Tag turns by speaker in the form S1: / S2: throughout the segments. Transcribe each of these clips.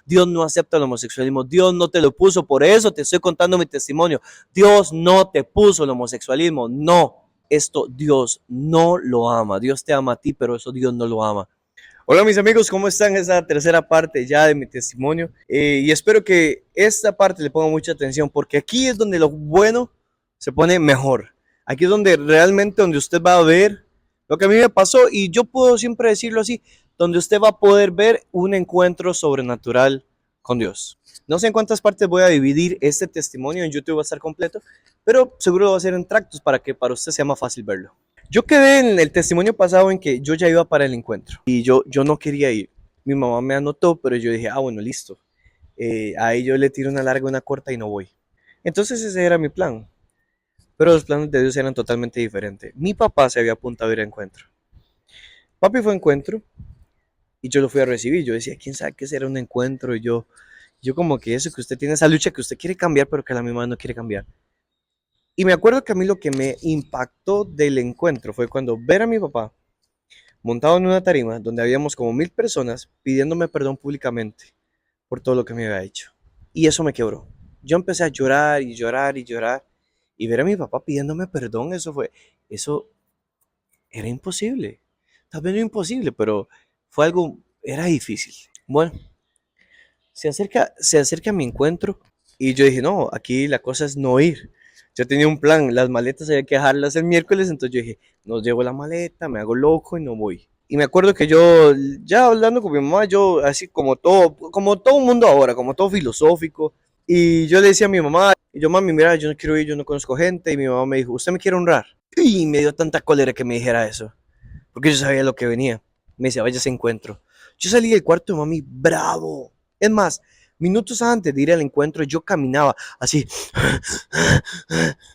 S1: Dios no acepta el homosexualismo. Dios no te lo puso. Por eso te estoy contando mi testimonio. Dios no te puso el homosexualismo. No. Esto Dios no lo ama. Dios te ama a ti, pero eso Dios no lo ama. Hola mis amigos, ¿cómo están? Esa tercera parte ya de mi testimonio y espero que esta parte le ponga mucha atención porque aquí es donde lo bueno se pone mejor. Aquí es donde realmente donde usted va a ver lo que a mí me pasó y yo puedo siempre decirlo así, donde usted va a poder ver un encuentro sobrenatural con Dios. No sé en cuántas partes voy a dividir este testimonio, en YouTube va a estar completo, pero seguro lo va a hacer en tractos para que para usted sea más fácil verlo. Yo quedé en el testimonio pasado en que yo ya iba para el encuentro y yo no quería ir. Mi mamá me anotó, pero yo dije, bueno, listo. Ahí yo le tiro una larga, una corta y no voy. Entonces ese era mi plan. Pero los planes de Dios eran totalmente diferentes. Mi papá se había apuntado a ir a encuentro. Papi fue a encuentro y yo lo fui a recibir. Yo decía, ¿quién sabe qué será un encuentro? Y yo como que eso, que usted tiene esa lucha que usted quiere cambiar, pero que la misma no quiere cambiar. Y me acuerdo que a mí lo que me impactó del encuentro fue cuando ver a mi papá montado en una tarima donde habíamos como 1000 personas pidiéndome perdón públicamente por todo lo que me había hecho. Y eso me quebró. Yo empecé a llorar y llorar y llorar. Y ver a mi papá pidiéndome perdón, eso era imposible. Tal vez no imposible, pero fue algo, era difícil. Bueno, se acerca mi encuentro y yo dije, no, aquí la cosa es no ir. Yo tenía un plan, las maletas había que dejarlas el miércoles, entonces yo dije, no llevo la maleta, me hago loco y no voy. Y me acuerdo que yo, ya hablando con mi mamá, yo así como todo mundo ahora, como todo filosófico, y yo le decía a mi mamá, y yo, mami, mira, yo no quiero ir, yo no conozco gente, y mi mamá me dijo, ¿usted me quiere honrar? Y me dio tanta cólera que me dijera eso, porque yo sabía lo que venía. Me decía, vaya ese encuentro. Yo salí del cuarto de mami bravo. Es más, minutos antes de ir al encuentro, yo caminaba así,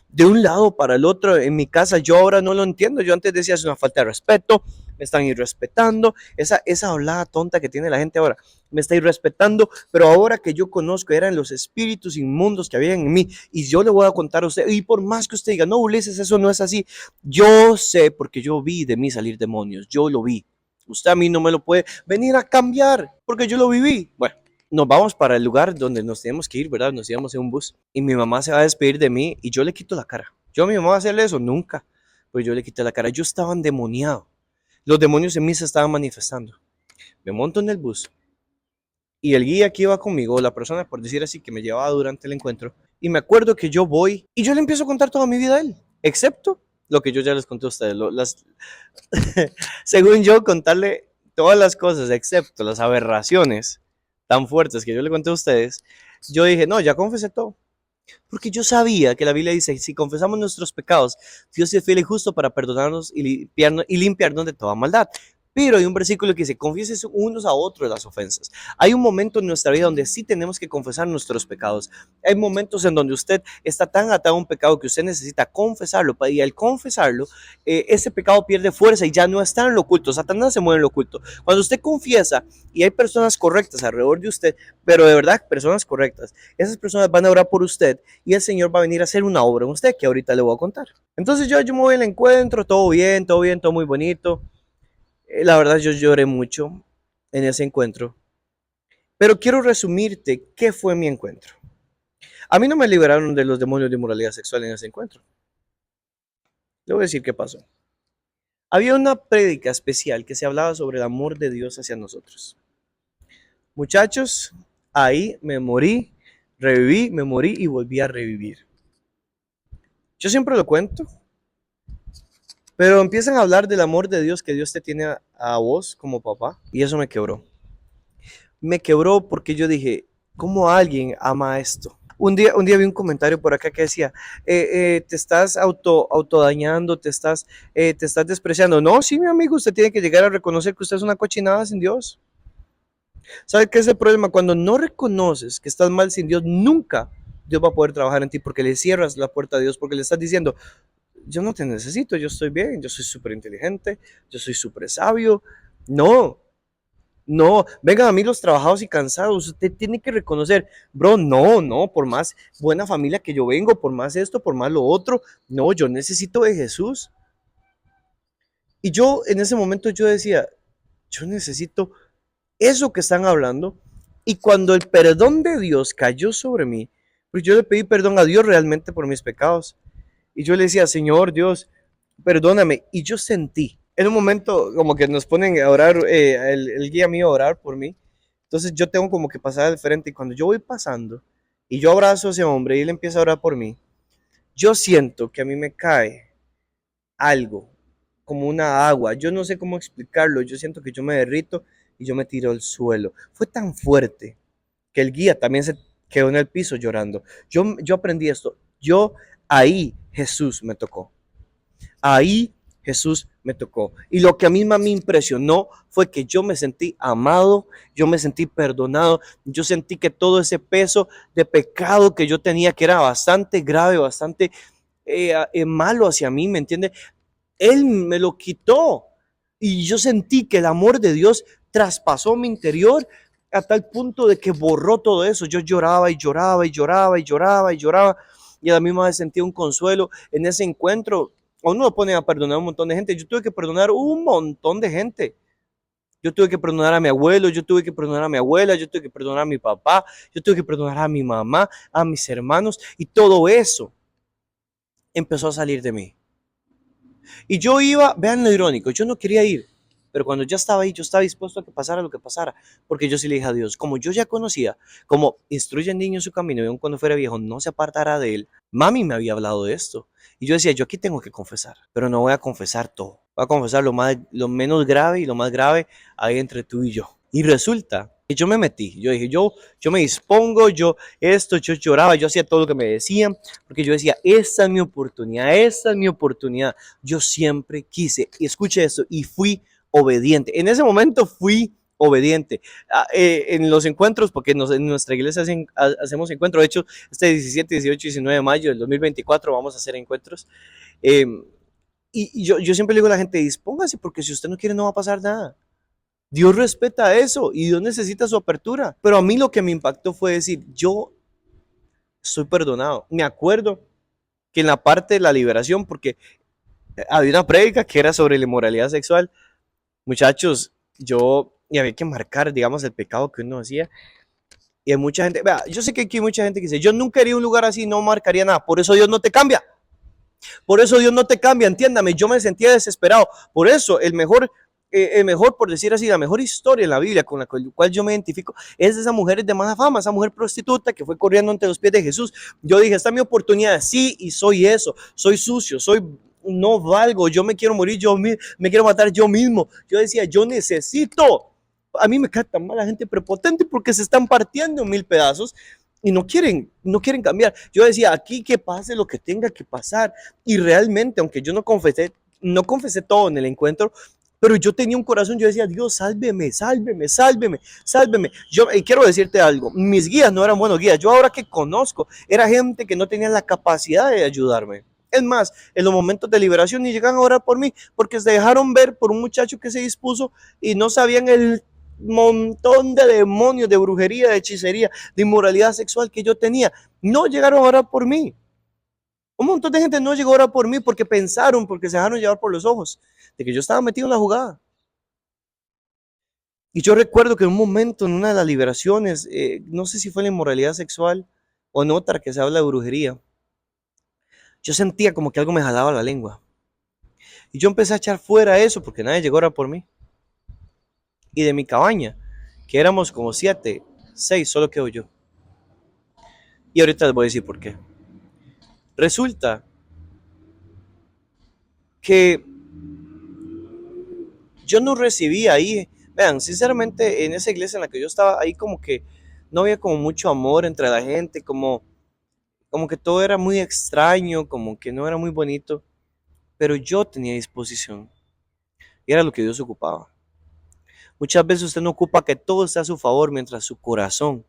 S1: de un lado para el otro en mi casa. Yo ahora no lo entiendo. Yo antes decía, es una falta de respeto, me están irrespetando. Esa hablada tonta que tiene la gente ahora, me está irrespetando. Pero ahora que yo conozco, eran los espíritus inmundos que habían en mí. Y yo le voy a contar a usted, y por más que usted diga, no, Ulises, eso no es así. Yo sé, porque yo vi de mí salir demonios. Yo lo vi. Usted a mí no me lo puede venir a cambiar, porque yo lo viví. Bueno, nos vamos para el lugar donde nos tenemos que ir, ¿verdad? Nos íbamos en un bus y mi mamá se va a despedir de mí y yo le quito la cara. Yo a mi mamá voy a hacerle eso, nunca. Pues yo le quité la cara. Yo estaba endemoniado. Los demonios en mí se estaban manifestando. Me monto en el bus y el guía que iba conmigo, la persona, por decir así, que me llevaba durante el encuentro, y me acuerdo que yo voy y yo le empiezo a contar toda mi vida a él, excepto lo que yo ya les conté a ustedes, según yo, contarle todas las cosas, excepto las aberraciones tan fuertes que yo le conté a ustedes, yo dije, no, ya confesé todo. Porque yo sabía que la Biblia dice, si confesamos nuestros pecados, Dios es fiel y justo para perdonarnos y limpiarnos de toda maldad. Pero hay un versículo que dice, confiesen unos a otros las ofensas. Hay un momento en nuestra vida donde sí tenemos que confesar nuestros pecados. Hay momentos en donde usted está tan atado a un pecado que usted necesita confesarlo. Y al confesarlo, ese pecado pierde fuerza y ya no está en lo oculto. Satanás se mueve en lo oculto. Cuando usted confiesa y hay personas correctas alrededor de usted, pero de verdad personas correctas, esas personas van a orar por usted y el Señor va a venir a hacer una obra en usted que ahorita le voy a contar. Entonces yo me voy al encuentro, todo bien, todo bien, todo muy bonito. La verdad yo lloré mucho en ese encuentro, pero quiero resumirte qué fue mi encuentro. A mí no me liberaron de los demonios de inmoralidad sexual en ese encuentro. Le voy a decir qué pasó. Había una prédica especial que se hablaba sobre el amor de Dios hacia nosotros. Muchachos, ahí me morí, reviví, me morí y volví a revivir. Yo siempre lo cuento, pero empiezan a hablar del amor de Dios que Dios te tiene a vos como papá y eso me quebró. Me quebró porque yo dije, ¿cómo alguien ama esto? Un día vi un comentario por acá que decía, te estás autodañando, te estás despreciando. No, sí, mi amigo, usted tiene que llegar a reconocer que usted es una cochinada sin Dios. ¿Sabe qué es el problema? Cuando no reconoces que estás mal sin Dios, nunca Dios va a poder trabajar en ti porque le cierras la puerta a Dios, porque le estás diciendo, yo no te necesito, yo estoy bien, yo soy súper inteligente, yo soy súper sabio. No, no, vengan a mí los trabajados y cansados, usted tiene que reconocer, bro, no, por más buena familia que yo vengo, por más esto, por más lo otro, no, yo necesito de Jesús. Y yo en ese momento yo decía, yo necesito eso que están hablando, Y cuando el perdón de Dios cayó sobre mí, pues yo le pedí perdón a Dios realmente por mis pecados. Y yo le decía, Señor Dios, perdóname. Y yo sentí, en un momento como que nos ponen a orar, el guía mío a orar por mí. Entonces yo tengo como que pasar al frente. Y cuando yo voy pasando y yo abrazo a ese hombre y él empieza a orar por mí, yo siento que a mí me cae algo, como una agua. Yo no sé cómo explicarlo. Yo siento que yo me derrito y yo me tiro al suelo. Fue tan fuerte que el guía también se quedó en el piso llorando. Yo aprendí esto. Ahí Jesús me tocó. Ahí Jesús me tocó. Y lo que a mí más me impresionó fue que yo me sentí amado, yo me sentí perdonado, yo sentí que todo ese peso de pecado que yo tenía, que era bastante grave, bastante malo hacia mí, ¿me entiende? Él me lo quitó. Y yo sentí que el amor de Dios traspasó mi interior a tal punto de que borró todo eso. Yo lloraba y lloraba y lloraba y lloraba y lloraba. Y a la misma vez sentía un consuelo en ese encuentro. A uno lo pone a perdonar a un montón de gente. Yo tuve que perdonar un montón de gente. Yo tuve que perdonar a mi abuelo, yo tuve que perdonar a mi abuela, yo tuve que perdonar a mi papá, yo tuve que perdonar a mi mamá, a mis hermanos. Y todo eso empezó a salir de mí. Y yo iba, vean lo irónico, yo no quería ir, pero cuando ya estaba ahí, yo estaba dispuesto a que pasara lo que pasara, porque yo sí le dije a Dios, como yo ya conocía, como instruye al niño en su camino, y aun cuando fuera viejo no se apartará de él, mami me había hablado de esto. Y yo decía, yo aquí tengo que confesar, pero no voy a confesar todo, voy a confesar lo menos grave y lo más grave ahí entre tú y yo. Y resulta que yo me metí, yo dije, yo me dispongo, yo lloraba, yo hacía todo lo que me decían, porque yo decía, esta es mi oportunidad, esta es mi oportunidad. Yo siempre quise, y escuche esto, y fui obediente. En ese momento fui obediente. En los encuentros, porque en nuestra iglesia hacemos encuentros, de hecho, este 17, 18, 19 de mayo del 2024 vamos a hacer encuentros. Eh, yo siempre le digo a la gente, dispóngase, porque si usted no quiere no va a pasar nada. Dios respeta eso y Dios necesita su apertura. Pero a mí lo que me impactó fue decir, yo soy perdonado. Me acuerdo que en la parte de la liberación, porque había una prédica que era sobre la inmoralidad sexual, muchachos, y había que marcar, digamos, el pecado que uno hacía. Y hay mucha gente, vea, yo sé que aquí hay mucha gente que dice, yo nunca iría a un lugar así, no marcaría nada, por eso Dios no te cambia. Por eso Dios no te cambia, entiéndame, yo me sentía desesperado. Por eso el mejor, por decir así, la mejor historia en la Biblia con la cual yo me identifico es de esa mujer de mala fama, esa mujer prostituta que fue corriendo ante los pies de Jesús. Yo dije, esta es mi oportunidad, sí, y soy eso, soy sucio, no valgo, yo me quiero morir, me quiero matar yo mismo. Yo decía, yo necesito. A mí me cae tan mal la gente prepotente porque se están partiendo en mil pedazos y no quieren cambiar. Yo decía, aquí que pase lo que tenga que pasar. Y realmente, aunque yo no confesé todo en el encuentro, pero yo tenía un corazón, yo decía, Dios, sálveme, sálveme, sálveme, sálveme. Y quiero decirte algo, mis guías no eran buenos guías. Yo ahora que conozco, era gente que no tenía la capacidad de ayudarme. Es más, en los momentos de liberación ni llegan a orar por mí, porque se dejaron ver por un muchacho que se dispuso y no sabían el montón de demonios, de brujería, de hechicería, de inmoralidad sexual que yo tenía. No llegaron a orar por mí. Un montón de gente no llegó a orar por mí porque pensaron, porque se dejaron llevar por los ojos, de que yo estaba metido en la jugada. Y yo recuerdo que en un momento, en una de las liberaciones, no sé si fue la inmoralidad sexual o en otra que se habla de brujería, yo sentía como que algo me jalaba la lengua. Y yo empecé a echar fuera eso porque nadie llegó a orar por mí. Y de mi cabaña, que éramos como 7, 6, solo quedo yo. Y ahorita les voy a decir por qué. Resulta que yo no recibía ahí, vean, sinceramente en esa iglesia en la que yo estaba, ahí como que no había como mucho amor entre la gente, como que todo era muy extraño, como que no era muy bonito, pero yo tenía disposición y era lo que Dios ocupaba. Muchas veces usted no ocupa que todo esté a su favor mientras su corazón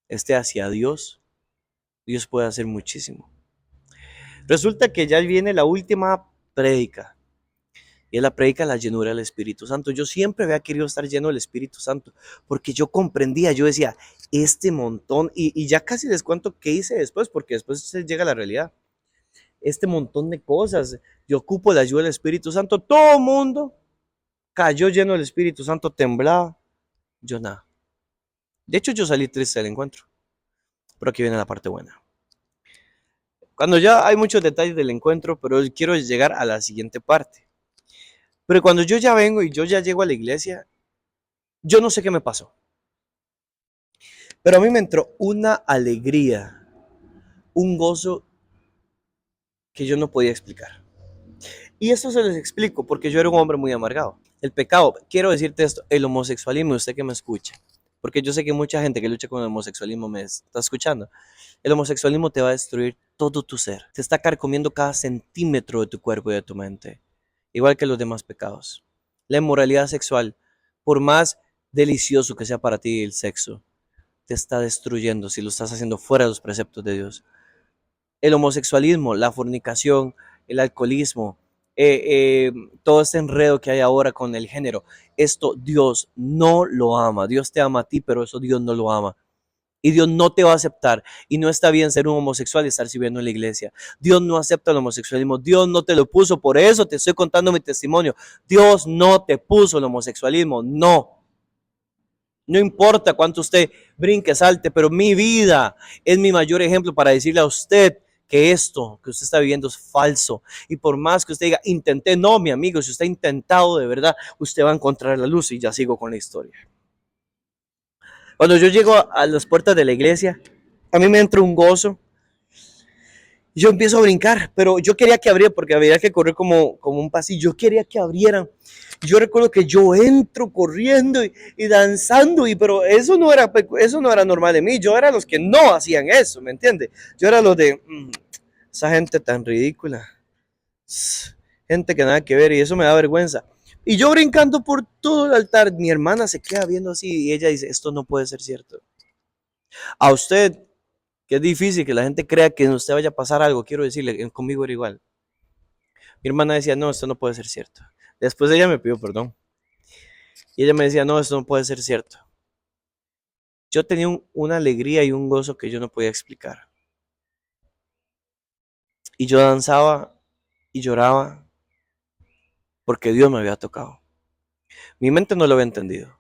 S1: esté hacia Dios. Dios puede hacer muchísimo. Resulta que ya viene la última prédica. Y es la prédica de la llenura del Espíritu Santo. Yo siempre había querido estar lleno del Espíritu Santo, porque yo comprendía, yo decía, este montón, y ya casi les cuento qué hice después, porque después se llega a la realidad. Este montón de cosas, yo ocupo la ayuda del Espíritu Santo, todo el mundo cayó lleno del Espíritu Santo, temblaba, yo nada. De hecho, yo salí triste del encuentro. Pero aquí viene la parte buena. Cuando ya hay muchos detalles del encuentro, pero quiero llegar a la siguiente parte. Pero cuando yo ya vengo y yo ya llego a la iglesia, yo no sé qué me pasó. Pero a mí me entró una alegría, un gozo que yo no podía explicar. Y esto se les explico porque yo era un hombre muy amargado. El pecado, quiero decirte esto, el homosexualismo, usted que me escucha, porque yo sé que mucha gente que lucha con el homosexualismo me está escuchando. El homosexualismo te va a destruir todo tu ser. Te está carcomiendo cada centímetro de tu cuerpo y de tu mente, igual que los demás pecados. La inmoralidad sexual, por más delicioso que sea para ti el sexo, te está destruyendo si lo estás haciendo fuera de los preceptos de Dios. El homosexualismo, la fornicación, el alcoholismo, todo este enredo que hay ahora con el género, esto Dios no lo ama. Dios te ama a ti, pero eso Dios no lo ama. Y Dios no te va a aceptar. Y no está bien ser un homosexual y estar sirviendo en la iglesia. Dios no acepta el homosexualismo. Dios no te lo puso. Por eso te estoy contando mi testimonio. Dios no te puso el homosexualismo. No. No importa cuánto usted brinque, salte, pero mi vida es mi mayor ejemplo para decirle a usted que esto que usted está viviendo es falso. Y por más que usted diga, intenté, no, mi amigo, si usted ha intentado de verdad, usted va a encontrar la luz. Y ya sigo con la historia. Cuando yo llego a las puertas de la iglesia, a mí me entra un gozo. Yo empiezo a brincar, pero yo quería que abrieran porque había que correr como un pasillo. Yo quería que abrieran. Yo recuerdo que yo entro corriendo y danzando, pero eso no era normal de mí. Yo era los que no hacían eso, ¿me entiende? Yo era los de esa gente tan ridícula, gente que nada que ver, y eso me da vergüenza. Y yo brincando por todo el altar, mi hermana se queda viendo así y ella dice, esto no puede ser cierto. A usted, que es difícil que la gente crea que en usted vaya a pasar algo, quiero decirle, conmigo era igual. Mi hermana decía, no, esto no puede ser cierto. Después ella me pidió perdón. Y ella me decía, no, esto no puede ser cierto. Yo tenía una alegría y un gozo que yo no podía explicar. Y yo danzaba y lloraba porque Dios me había tocado. Mi mente no lo había entendido.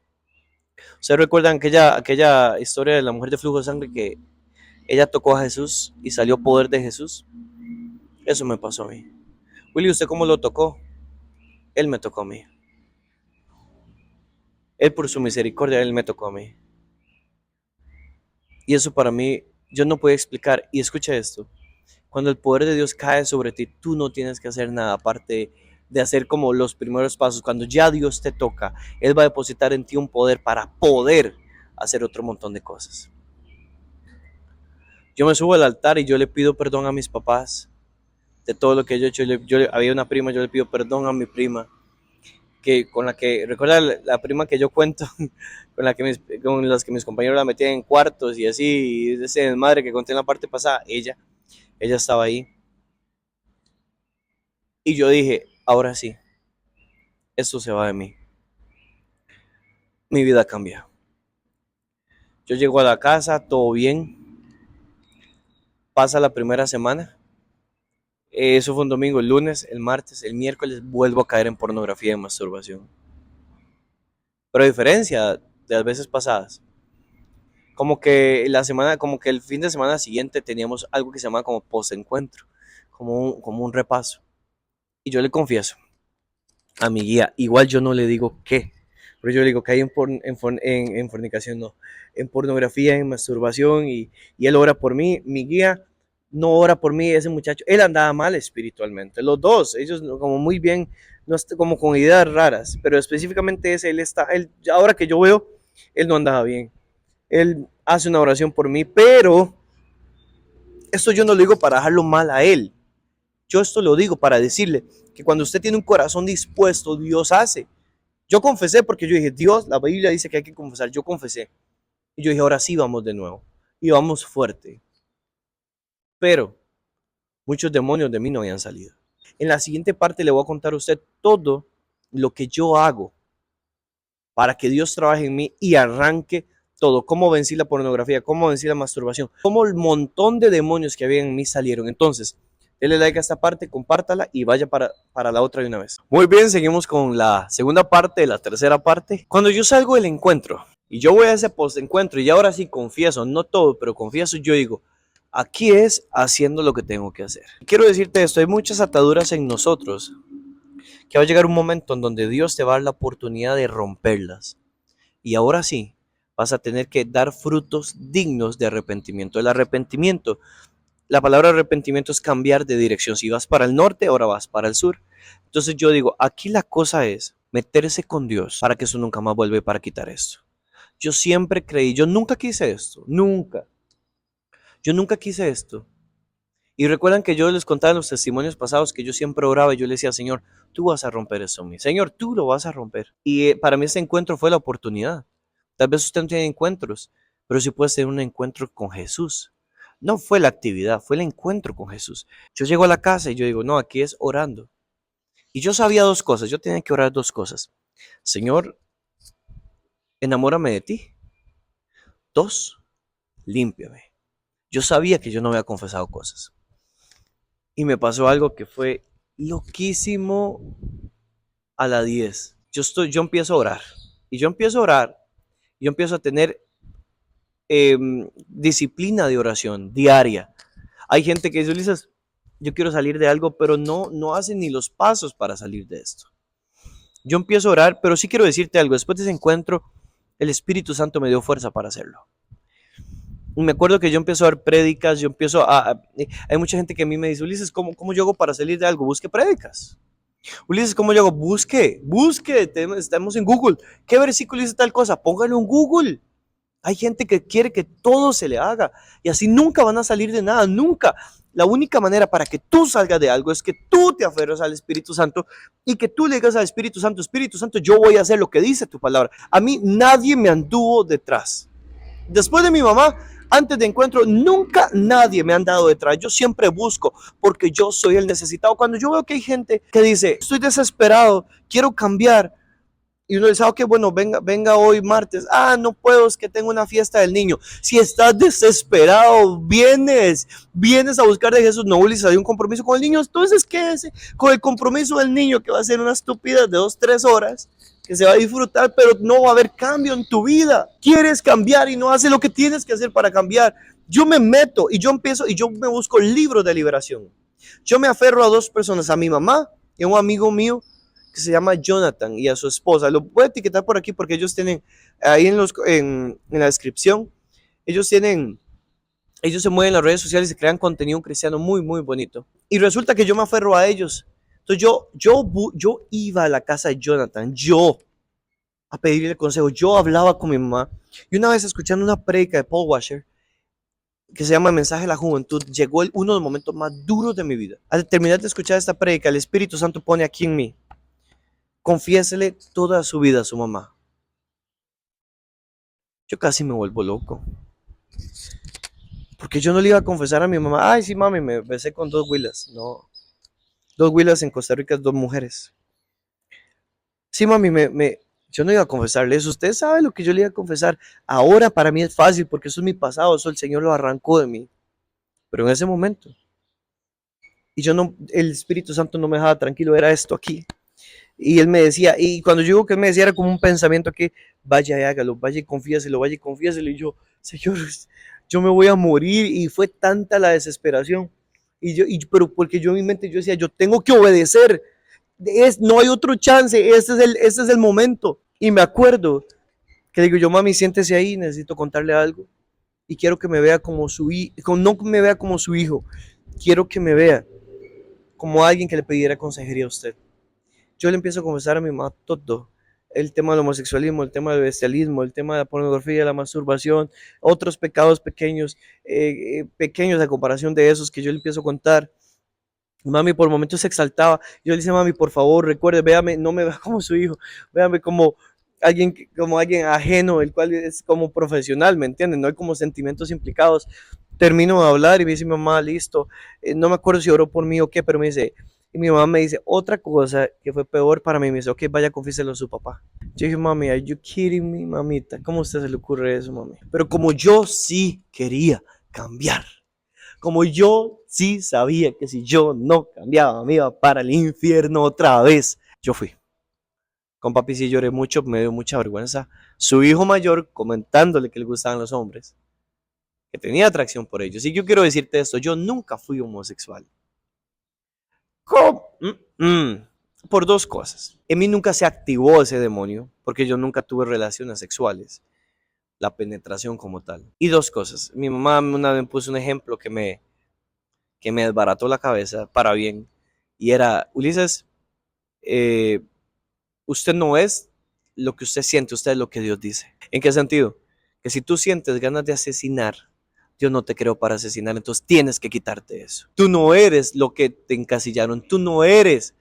S1: ¿Ustedes recuerdan aquella historia de la mujer de flujo de sangre que ella tocó a Jesús y salió poder de Jesús? Eso me pasó a mí. Willy, ¿usted cómo lo tocó? Él me tocó a mí. Él por su misericordia, Él me tocó a mí. Y eso para mí, yo no puedo explicar. Y escucha esto. Cuando el poder de Dios cae sobre ti, tú no tienes que hacer nada aparte de hacer como los primeros pasos. Cuando ya Dios te toca, Él va a depositar en ti un poder para poder hacer otro montón de cosas. Yo me subo al altar y yo le pido perdón a mis papás de todo lo que yo he hecho. Había una prima, yo le pido perdón a mi prima, con la que, recuerda la prima que yo cuento, con las que mis compañeros la metían en cuartos y así, y ese desmadre que conté en la parte pasada, ella estaba ahí. Y yo dije, ahora sí, esto se va de mí. Mi vida cambia. Yo llego a la casa, todo bien. Pasa la primera semana. Eso fue un domingo, el lunes, el martes, el miércoles vuelvo a caer en pornografía y masturbación. Pero a diferencia de las veces pasadas, como que el fin de semana siguiente teníamos algo que se llama como post-encuentro, como un repaso. Y yo le confieso a mi guía, igual yo no le digo qué, pero yo le digo que hay en fornicación, no, en pornografía, en masturbación, y él ora por mí. Mi guía no ora por mí, ese muchacho, él andaba mal espiritualmente, los dos, ellos como muy bien, no como con ideas raras, pero específicamente ese, ahora que yo veo, él no andaba bien. Él hace una oración por mí, pero esto yo no lo digo para dejarlo mal a él. Yo esto lo digo para decirle que cuando usted tiene un corazón dispuesto, Dios hace. Yo confesé porque yo dije, Dios, la Biblia dice que hay que confesar. Yo confesé. Y yo dije, ahora sí vamos de nuevo. Y vamos fuerte. Pero muchos demonios de mí no habían salido. En la siguiente parte le voy a contar a usted todo lo que yo hago para que Dios trabaje en mí y arranque todo. Cómo vencí la pornografía, cómo vencí la masturbación, cómo el montón de demonios que había en mí salieron. Entonces, denle like a esta parte, compártala y vaya para la otra de una vez. Muy bien, seguimos con la segunda parte de la tercera parte. Cuando yo salgo del encuentro, Y yo voy a ese post-encuentro y ahora sí confieso, no todo, pero confieso, yo digo, aquí es haciendo lo que tengo que hacer. Quiero decirte esto, hay muchas ataduras en nosotros que va a llegar un momento en donde Dios te va a dar la oportunidad de romperlas. Y ahora sí, vas a tener que dar frutos dignos de arrepentimiento. El arrepentimiento, la palabra arrepentimiento es cambiar de dirección. Si vas para el norte, ahora vas para el sur. Entonces yo digo, aquí la cosa es meterse con Dios para que eso nunca más vuelva para quitar esto. Yo siempre creí, yo nunca quise esto, nunca. Yo nunca quise esto. Y recuerdan que yo les contaba en los testimonios pasados que yo siempre oraba y yo le decía, Señor, tú vas a romper eso en mí. Señor, tú lo vas a romper. Y para mí este encuentro fue la oportunidad. Tal vez usted no tiene encuentros, pero sí puede tener un encuentro con Jesús. No fue la actividad, fue el encuentro con Jesús. Yo llego a la casa y yo digo, no, aquí es orando. Y yo sabía dos cosas, yo tenía que orar dos cosas. Señor, enamórame de ti. Dos, límpiame. Yo sabía que yo no había confesado cosas. Y me pasó algo que fue loquísimo a la 10. Yo empiezo a orar. Y yo empiezo a orar. Yo empiezo a tener disciplina de oración diaria. Hay gente que dice, Ulises, yo quiero salir de algo, pero no hacen ni los pasos para salir de esto. Yo empiezo a orar, pero sí quiero decirte algo. Después de ese encuentro, el Espíritu Santo me dio fuerza para hacerlo. Y me acuerdo que yo empiezo a dar prédicas, hay mucha gente que a mí me dice, Ulises, ¿cómo yo hago para salir de algo? Busque prédicas. Ulises, ¿cómo yo hago? Busque, estamos en Google. ¿Qué versículo dice tal cosa? Póngalo en Google. Hay gente que quiere que todo se le haga y así nunca van a salir de nada, nunca. La única manera para que tú salgas de algo es que tú te aferres al Espíritu Santo y que tú le digas al Espíritu Santo, yo voy a hacer lo que dice tu palabra. A mí nadie me anduvo detrás. Después de mi mamá, antes de encuentro, nunca nadie me ha andado detrás. Yo siempre busco porque yo soy el necesitado. Cuando yo veo que hay gente que dice, estoy desesperado, quiero cambiar, y uno dice, ok, bueno, venga hoy martes. Ah, no puedo, es que tengo una fiesta del niño. Si estás desesperado, vienes a buscar de Jesús. No, Ulises, hay un compromiso con el niño. Entonces, ¿qué es? Con el compromiso del niño, que va a ser una estupidez de 2-3 horas, que se va a disfrutar, pero no va a haber cambio en tu vida. Quieres cambiar y no haces lo que tienes que hacer para cambiar. Yo me meto y yo empiezo y yo me busco libros de liberación. Yo me aferro a dos personas, a mi mamá y a un amigo mío que se llama Jonathan y a su esposa. Lo voy a etiquetar por aquí porque ellos tienen ahí en la descripción, ellos se mueven en las redes sociales y crean contenido cristiano muy, muy bonito. Y resulta que yo me aferro a ellos. Entonces yo iba a la casa de Jonathan, a pedirle consejo. Yo hablaba con mi mamá y una vez escuchando una prédica de Paul Washer que se llama Mensaje de la Juventud, llegó uno de los momentos más duros de mi vida. Al terminar de escuchar esta prédica, el Espíritu Santo pone aquí en mí: confiésele toda su vida a su mamá. Yo casi me vuelvo loco. Porque yo no le iba a confesar a mi mamá, ay, sí, mami, me besé con 2 huilas. No, 2 huilas en Costa Rica es 2 mujeres. Sí, mami, yo no iba a confesarle eso. Usted sabe lo que yo le iba a confesar. Ahora para mí es fácil porque eso es mi pasado, eso el Señor lo arrancó de mí. Pero en ese momento, y el Espíritu Santo no me dejaba tranquilo, era esto aquí. Y él me decía, y cuando yo digo que él me decía, era como un pensamiento que vaya y hágalo, vaya y confiéselo, y yo, Señor, yo me voy a morir. Y fue tanta la desesperación, pero porque yo en mi mente yo decía, yo tengo que obedecer, no hay otro chance, este es el momento. Y me acuerdo que digo yo, mami, siéntese ahí, necesito contarle algo, y quiero que me vea como su hijo, no me vea como su hijo, quiero que me vea como alguien que le pidiera consejería a usted. Yo le empiezo a confesar a mi mamá todo. El tema del homosexualismo, el tema del bestialismo, el tema de la pornografía, la masturbación, otros pecados pequeños a comparación de esos que yo le empiezo a contar. Mami por momentos se exaltaba. Yo le decía, mami, por favor, recuerde, véame, no me vea como su hijo, véame como alguien ajeno, el cual es como profesional, ¿me entienden? No hay como sentimientos implicados. Termino de hablar y me dice mi mamá, listo. No me acuerdo si oró por mí o qué, pero me dice, y mi mamá me dice otra cosa que fue peor para mí. Me dice, ok, vaya, confiéselo a su papá. Yo dije, mami, are you kidding me, mamita? ¿Cómo a usted se le ocurre eso, mami? Pero como yo sí quería cambiar, como yo sí sabía que si yo no cambiaba me iba para el infierno otra vez, yo fui. Con papi sí lloré mucho, me dio mucha vergüenza. Su hijo mayor comentándole que le gustaban los hombres, que tenía atracción por ellos. Y yo quiero decirte esto, yo nunca fui homosexual. ¿Cómo? Por dos cosas. En mí nunca se activó ese demonio, porque yo nunca tuve relaciones sexuales, la penetración como tal. Y dos cosas. Mi mamá una vez puso un ejemplo que me desbarató la cabeza para bien. Y era, Ulises, eh, usted no es lo que usted siente, usted es lo que Dios dice. ¿En qué sentido? Que si tú sientes ganas de asesinar, Dios no te creó para asesinar, entonces tienes que quitarte eso. Tú no eres lo que te encasillaron, tú eres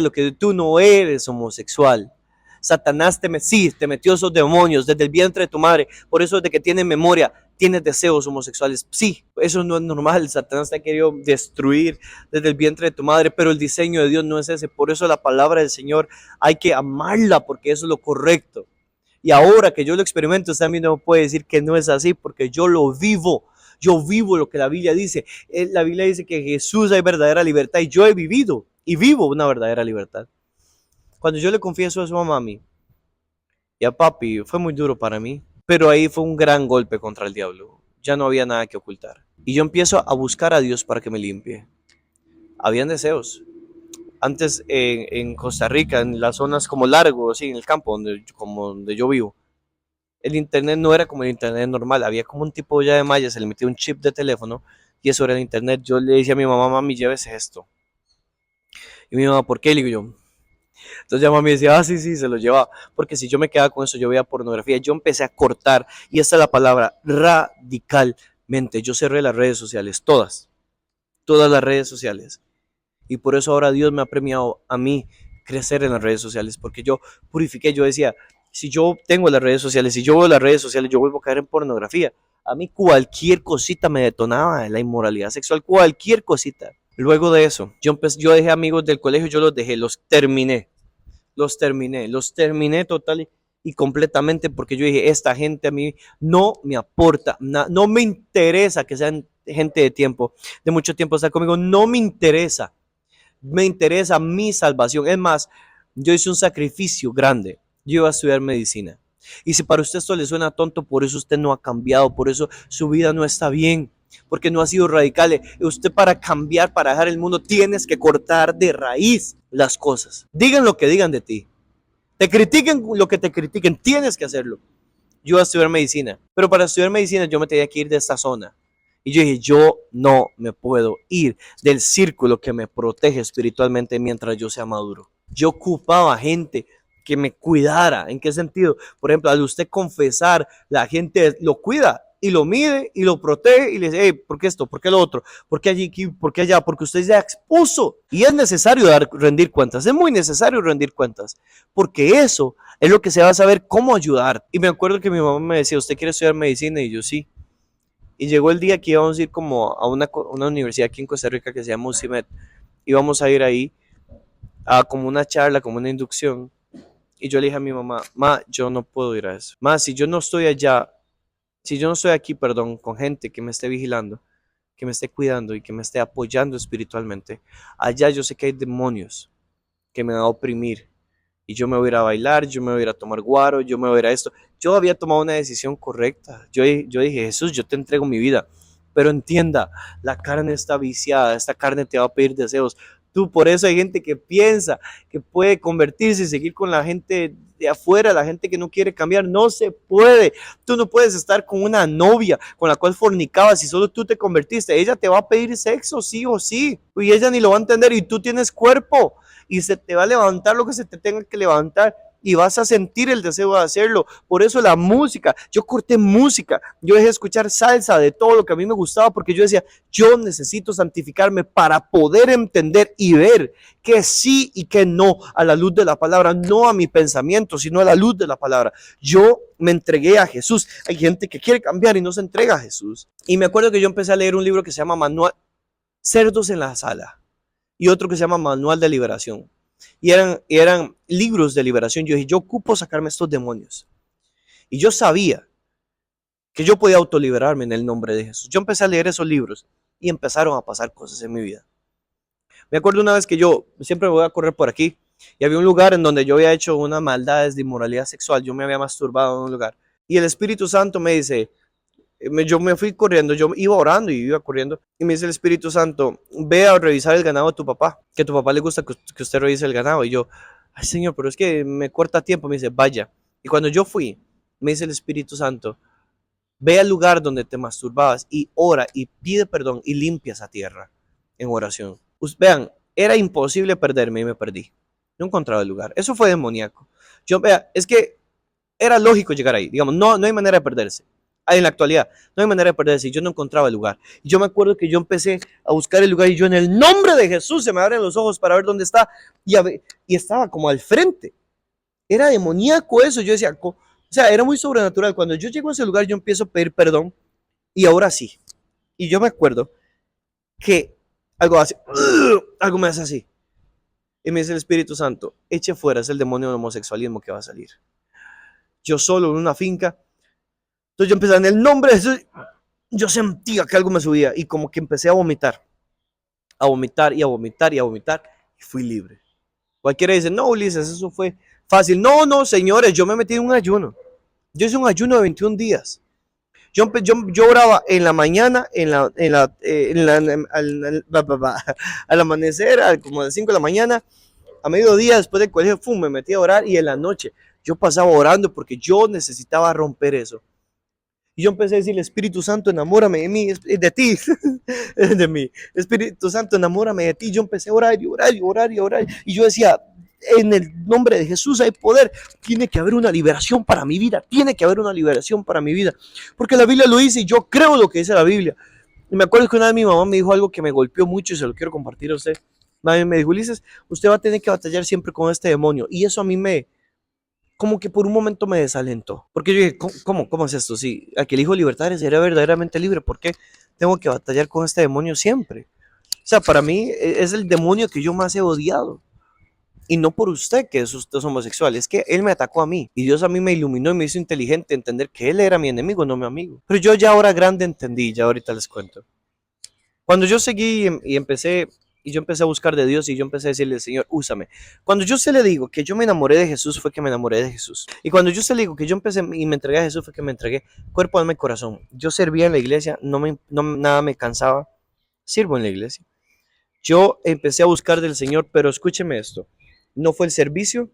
S1: lo que tú no eres homosexual. Satanás sí, te metió esos demonios desde el vientre de tu madre, por eso desde que tienes memoria, tienes deseos homosexuales. Sí, eso no es normal, Satanás te ha querido destruir desde el vientre de tu madre, pero el diseño de Dios no es ese, por eso la palabra del Señor hay que amarla porque eso es lo correcto. Y ahora que yo lo experimento, usted a mí no puede decir que no es así porque yo lo vivo. Yo vivo lo que la Biblia dice. La Biblia dice que en Jesús hay verdadera libertad y yo he vivido y vivo una verdadera libertad. Cuando yo le confieso eso a mami y a papi, fue muy duro para mí, pero ahí fue un gran golpe contra el diablo. Ya no había nada que ocultar. Y yo empiezo a buscar a Dios para que me limpie. Habían deseos. Antes en Costa Rica, en las zonas como Largo, así, en el campo donde yo vivo, el internet no era como el internet normal, había como un tipo ya de malla, se le metía un chip de teléfono y eso era el internet. Yo le decía a mi mamá, mami, llévese esto. Y mi mamá, ¿por qué? Le digo yo. Entonces ya mami decía, sí, sí, se lo llevaba. Porque si yo me quedaba con eso, yo veía pornografía. Yo empecé a cortar, y esta es la palabra, radicalmente. Yo cerré las redes sociales, todas las redes sociales. Y por eso ahora Dios me ha premiado a mí crecer en las redes sociales, porque yo purifiqué, yo decía, si yo tengo las redes sociales, si yo veo las redes sociales, yo vuelvo a caer en pornografía. A mí cualquier cosita me detonaba, la inmoralidad sexual, cualquier cosita. Luego de eso, yo dejé amigos del colegio, yo los dejé, los terminé total y completamente porque yo dije, esta gente a mí no me aporta, no me interesa que sean gente de mucho tiempo estar conmigo, no me interesa mi salvación. Es más, yo hice un sacrificio grande. Yo iba a estudiar medicina. Y si para usted esto le suena tonto, por eso usted no ha cambiado, por eso su vida no está bien, porque no ha sido radical. Usted para cambiar, para dejar el mundo, tienes que cortar de raíz las cosas. Digan lo que digan de ti. Te critiquen lo que te critiquen, tienes que hacerlo. Yo iba a estudiar medicina, pero para estudiar medicina yo me tenía que ir de esta zona. Y yo dije, yo no me puedo ir del círculo que me protege espiritualmente mientras yo sea maduro. Yo ocupaba gente que me cuidara. ¿En qué sentido? Por ejemplo, al usted confesar, la gente lo cuida y lo mide y lo protege y le dice, hey, ¿por qué esto? ¿Por qué lo otro? ¿Por qué allí? ¿Por qué allá? Porque usted ya expuso. Y es necesario rendir cuentas. Es muy necesario rendir cuentas. Porque eso es lo que se va a saber cómo ayudar. Y me acuerdo que mi mamá me decía, ¿usted quiere estudiar medicina? Y yo sí. Y llegó el día que íbamos a ir como a una universidad aquí en Costa Rica que se llama UCIMED. Íbamos a ir ahí a como una charla, como una inducción. Y yo le dije a mi mamá, ma, yo no puedo ir a eso. Ma, si yo no estoy allá, si yo no estoy aquí, perdón, con gente que me esté vigilando, que me esté cuidando y que me esté apoyando espiritualmente, allá yo sé que hay demonios que me van a oprimir. Y yo me voy a ir a bailar, yo me voy a ir a tomar guaro, yo me voy a ir a esto. Yo había tomado una decisión correcta. Yo dije, Jesús, yo te entrego mi vida. Pero entienda, la carne está viciada, esta carne te va a pedir deseos. Tú, por eso hay gente que piensa que puede convertirse y seguir con la gente de afuera, la gente que no quiere cambiar. No se puede. Tú no puedes estar con una novia con la cual fornicabas y solo tú te convertiste. Ella te va a pedir sexo, sí o sí. Y ella ni lo va a entender y tú tienes cuerpo y se te va a levantar lo que se te tenga que levantar y vas a sentir el deseo de hacerlo. Por eso la música, yo corté música, yo dejé de escuchar salsa, de todo lo que a mí me gustaba, porque yo decía, yo necesito santificarme para poder entender y ver que sí y que no a la luz de la palabra, no a mi pensamiento, sino a la luz de la palabra. Yo me entregué a Jesús. Hay gente que quiere cambiar y no se entrega a Jesús. Y me acuerdo que yo empecé a leer un libro que se llama Manual Cerdos en la Sala y otro que se llama Manual de Liberación. Y eran libros de liberación. Yo dije, yo ocupo sacarme estos demonios. Y yo sabía que yo podía autoliberarme en el nombre de Jesús. Yo empecé a leer esos libros y empezaron a pasar cosas en mi vida. Me acuerdo una vez que yo siempre me voy a correr por aquí Y había un lugar en donde yo había hecho unas maldades de inmoralidad sexual, yo me había masturbado en un lugar. Y el Espíritu Santo me dice, yo me fui corriendo, yo iba orando y iba corriendo. Y me dice el Espíritu Santo, ve a revisar el ganado de tu papá, que a tu papá le gusta que usted revise el ganado. Y yo, ay Señor, pero es que me corta tiempo. Me dice, vaya. Y cuando yo fui, me dice el Espíritu Santo, ve al lugar donde te masturbabas y ora y pide perdón y limpia esa tierra en oración. Vean, era imposible perderme y me perdí. No encontraba el lugar. Eso fue demoníaco. Vea, es que era lógico llegar ahí. Digamos, no hay manera de perderse. En la actualidad, no hay manera de perderse. Yo no encontraba el lugar. Y yo me acuerdo que yo empecé a buscar el lugar y yo en el nombre de Jesús se me abren los ojos para ver dónde está. Y estaba como al frente. Era demoníaco eso. Yo decía, o sea, era muy sobrenatural. Cuando yo llego a ese lugar, yo empiezo a pedir perdón. Y ahora sí. Y yo me acuerdo que algo hace, algo me hace así. Y me dice el Espíritu Santo, eche fuera, es el demonio del homosexualismo que va a salir. Yo solo en una finca. Entonces yo empecé en el nombre de Jesús. Yo sentía que algo me subía y como que empecé a vomitar. A vomitar y a vomitar y a vomitar. Y fui libre. Cualquiera dice, no, Ulises, eso fue fácil. No, no, señores, yo me metí en un ayuno. Yo hice un ayuno de 21 días. Yo oraba en la mañana, al amanecer, como a las 5 de la mañana, a mediodía, después del colegio, me metí a orar y en la noche yo pasaba orando porque yo necesitaba romper eso. Y yo empecé a decirle, Espíritu Santo, enamórame de mí, de ti, de mí. Espíritu Santo, enamórame de ti. Yo empecé a orar y orar y orar y orar. Y yo decía, en el nombre de Jesús hay poder. Tiene que haber una liberación para mi vida. Tiene que haber una liberación para mi vida. Porque la Biblia lo dice y yo creo lo que dice la Biblia. Y me acuerdo que una vez mi mamá me dijo algo que me golpeó mucho y se lo quiero compartir a usted. Me dijo, Ulises, usted va a tener que batallar siempre con este demonio. Y eso a mí como que por un momento me desalentó. Porque yo dije, ¿cómo es esto? Si aquel hijo de libertad sería verdaderamente libre, ¿por qué tengo que batallar con este demonio siempre? O sea, para mí es el demonio que yo más he odiado. Y no por usted, que usted es homosexual, es que él me atacó a mí. Y Dios a mí me iluminó y me hizo inteligente entender que él era mi enemigo, no mi amigo. Pero yo ya ahora grande entendí, ya ahorita les cuento. Cuando yo seguí y yo empecé a buscar de Dios y yo empecé a decirle, Señor, úsame. Cuando yo se le digo que yo me enamoré de Jesús, fue que me enamoré de Jesús. Y cuando yo se le digo que yo empecé y me entregué a Jesús, fue que me entregué cuerpo, alma y corazón. Yo servía en la iglesia, nada me cansaba, sirvo en la iglesia. Yo empecé a buscar del Señor, pero escúcheme esto, no fue el servicio,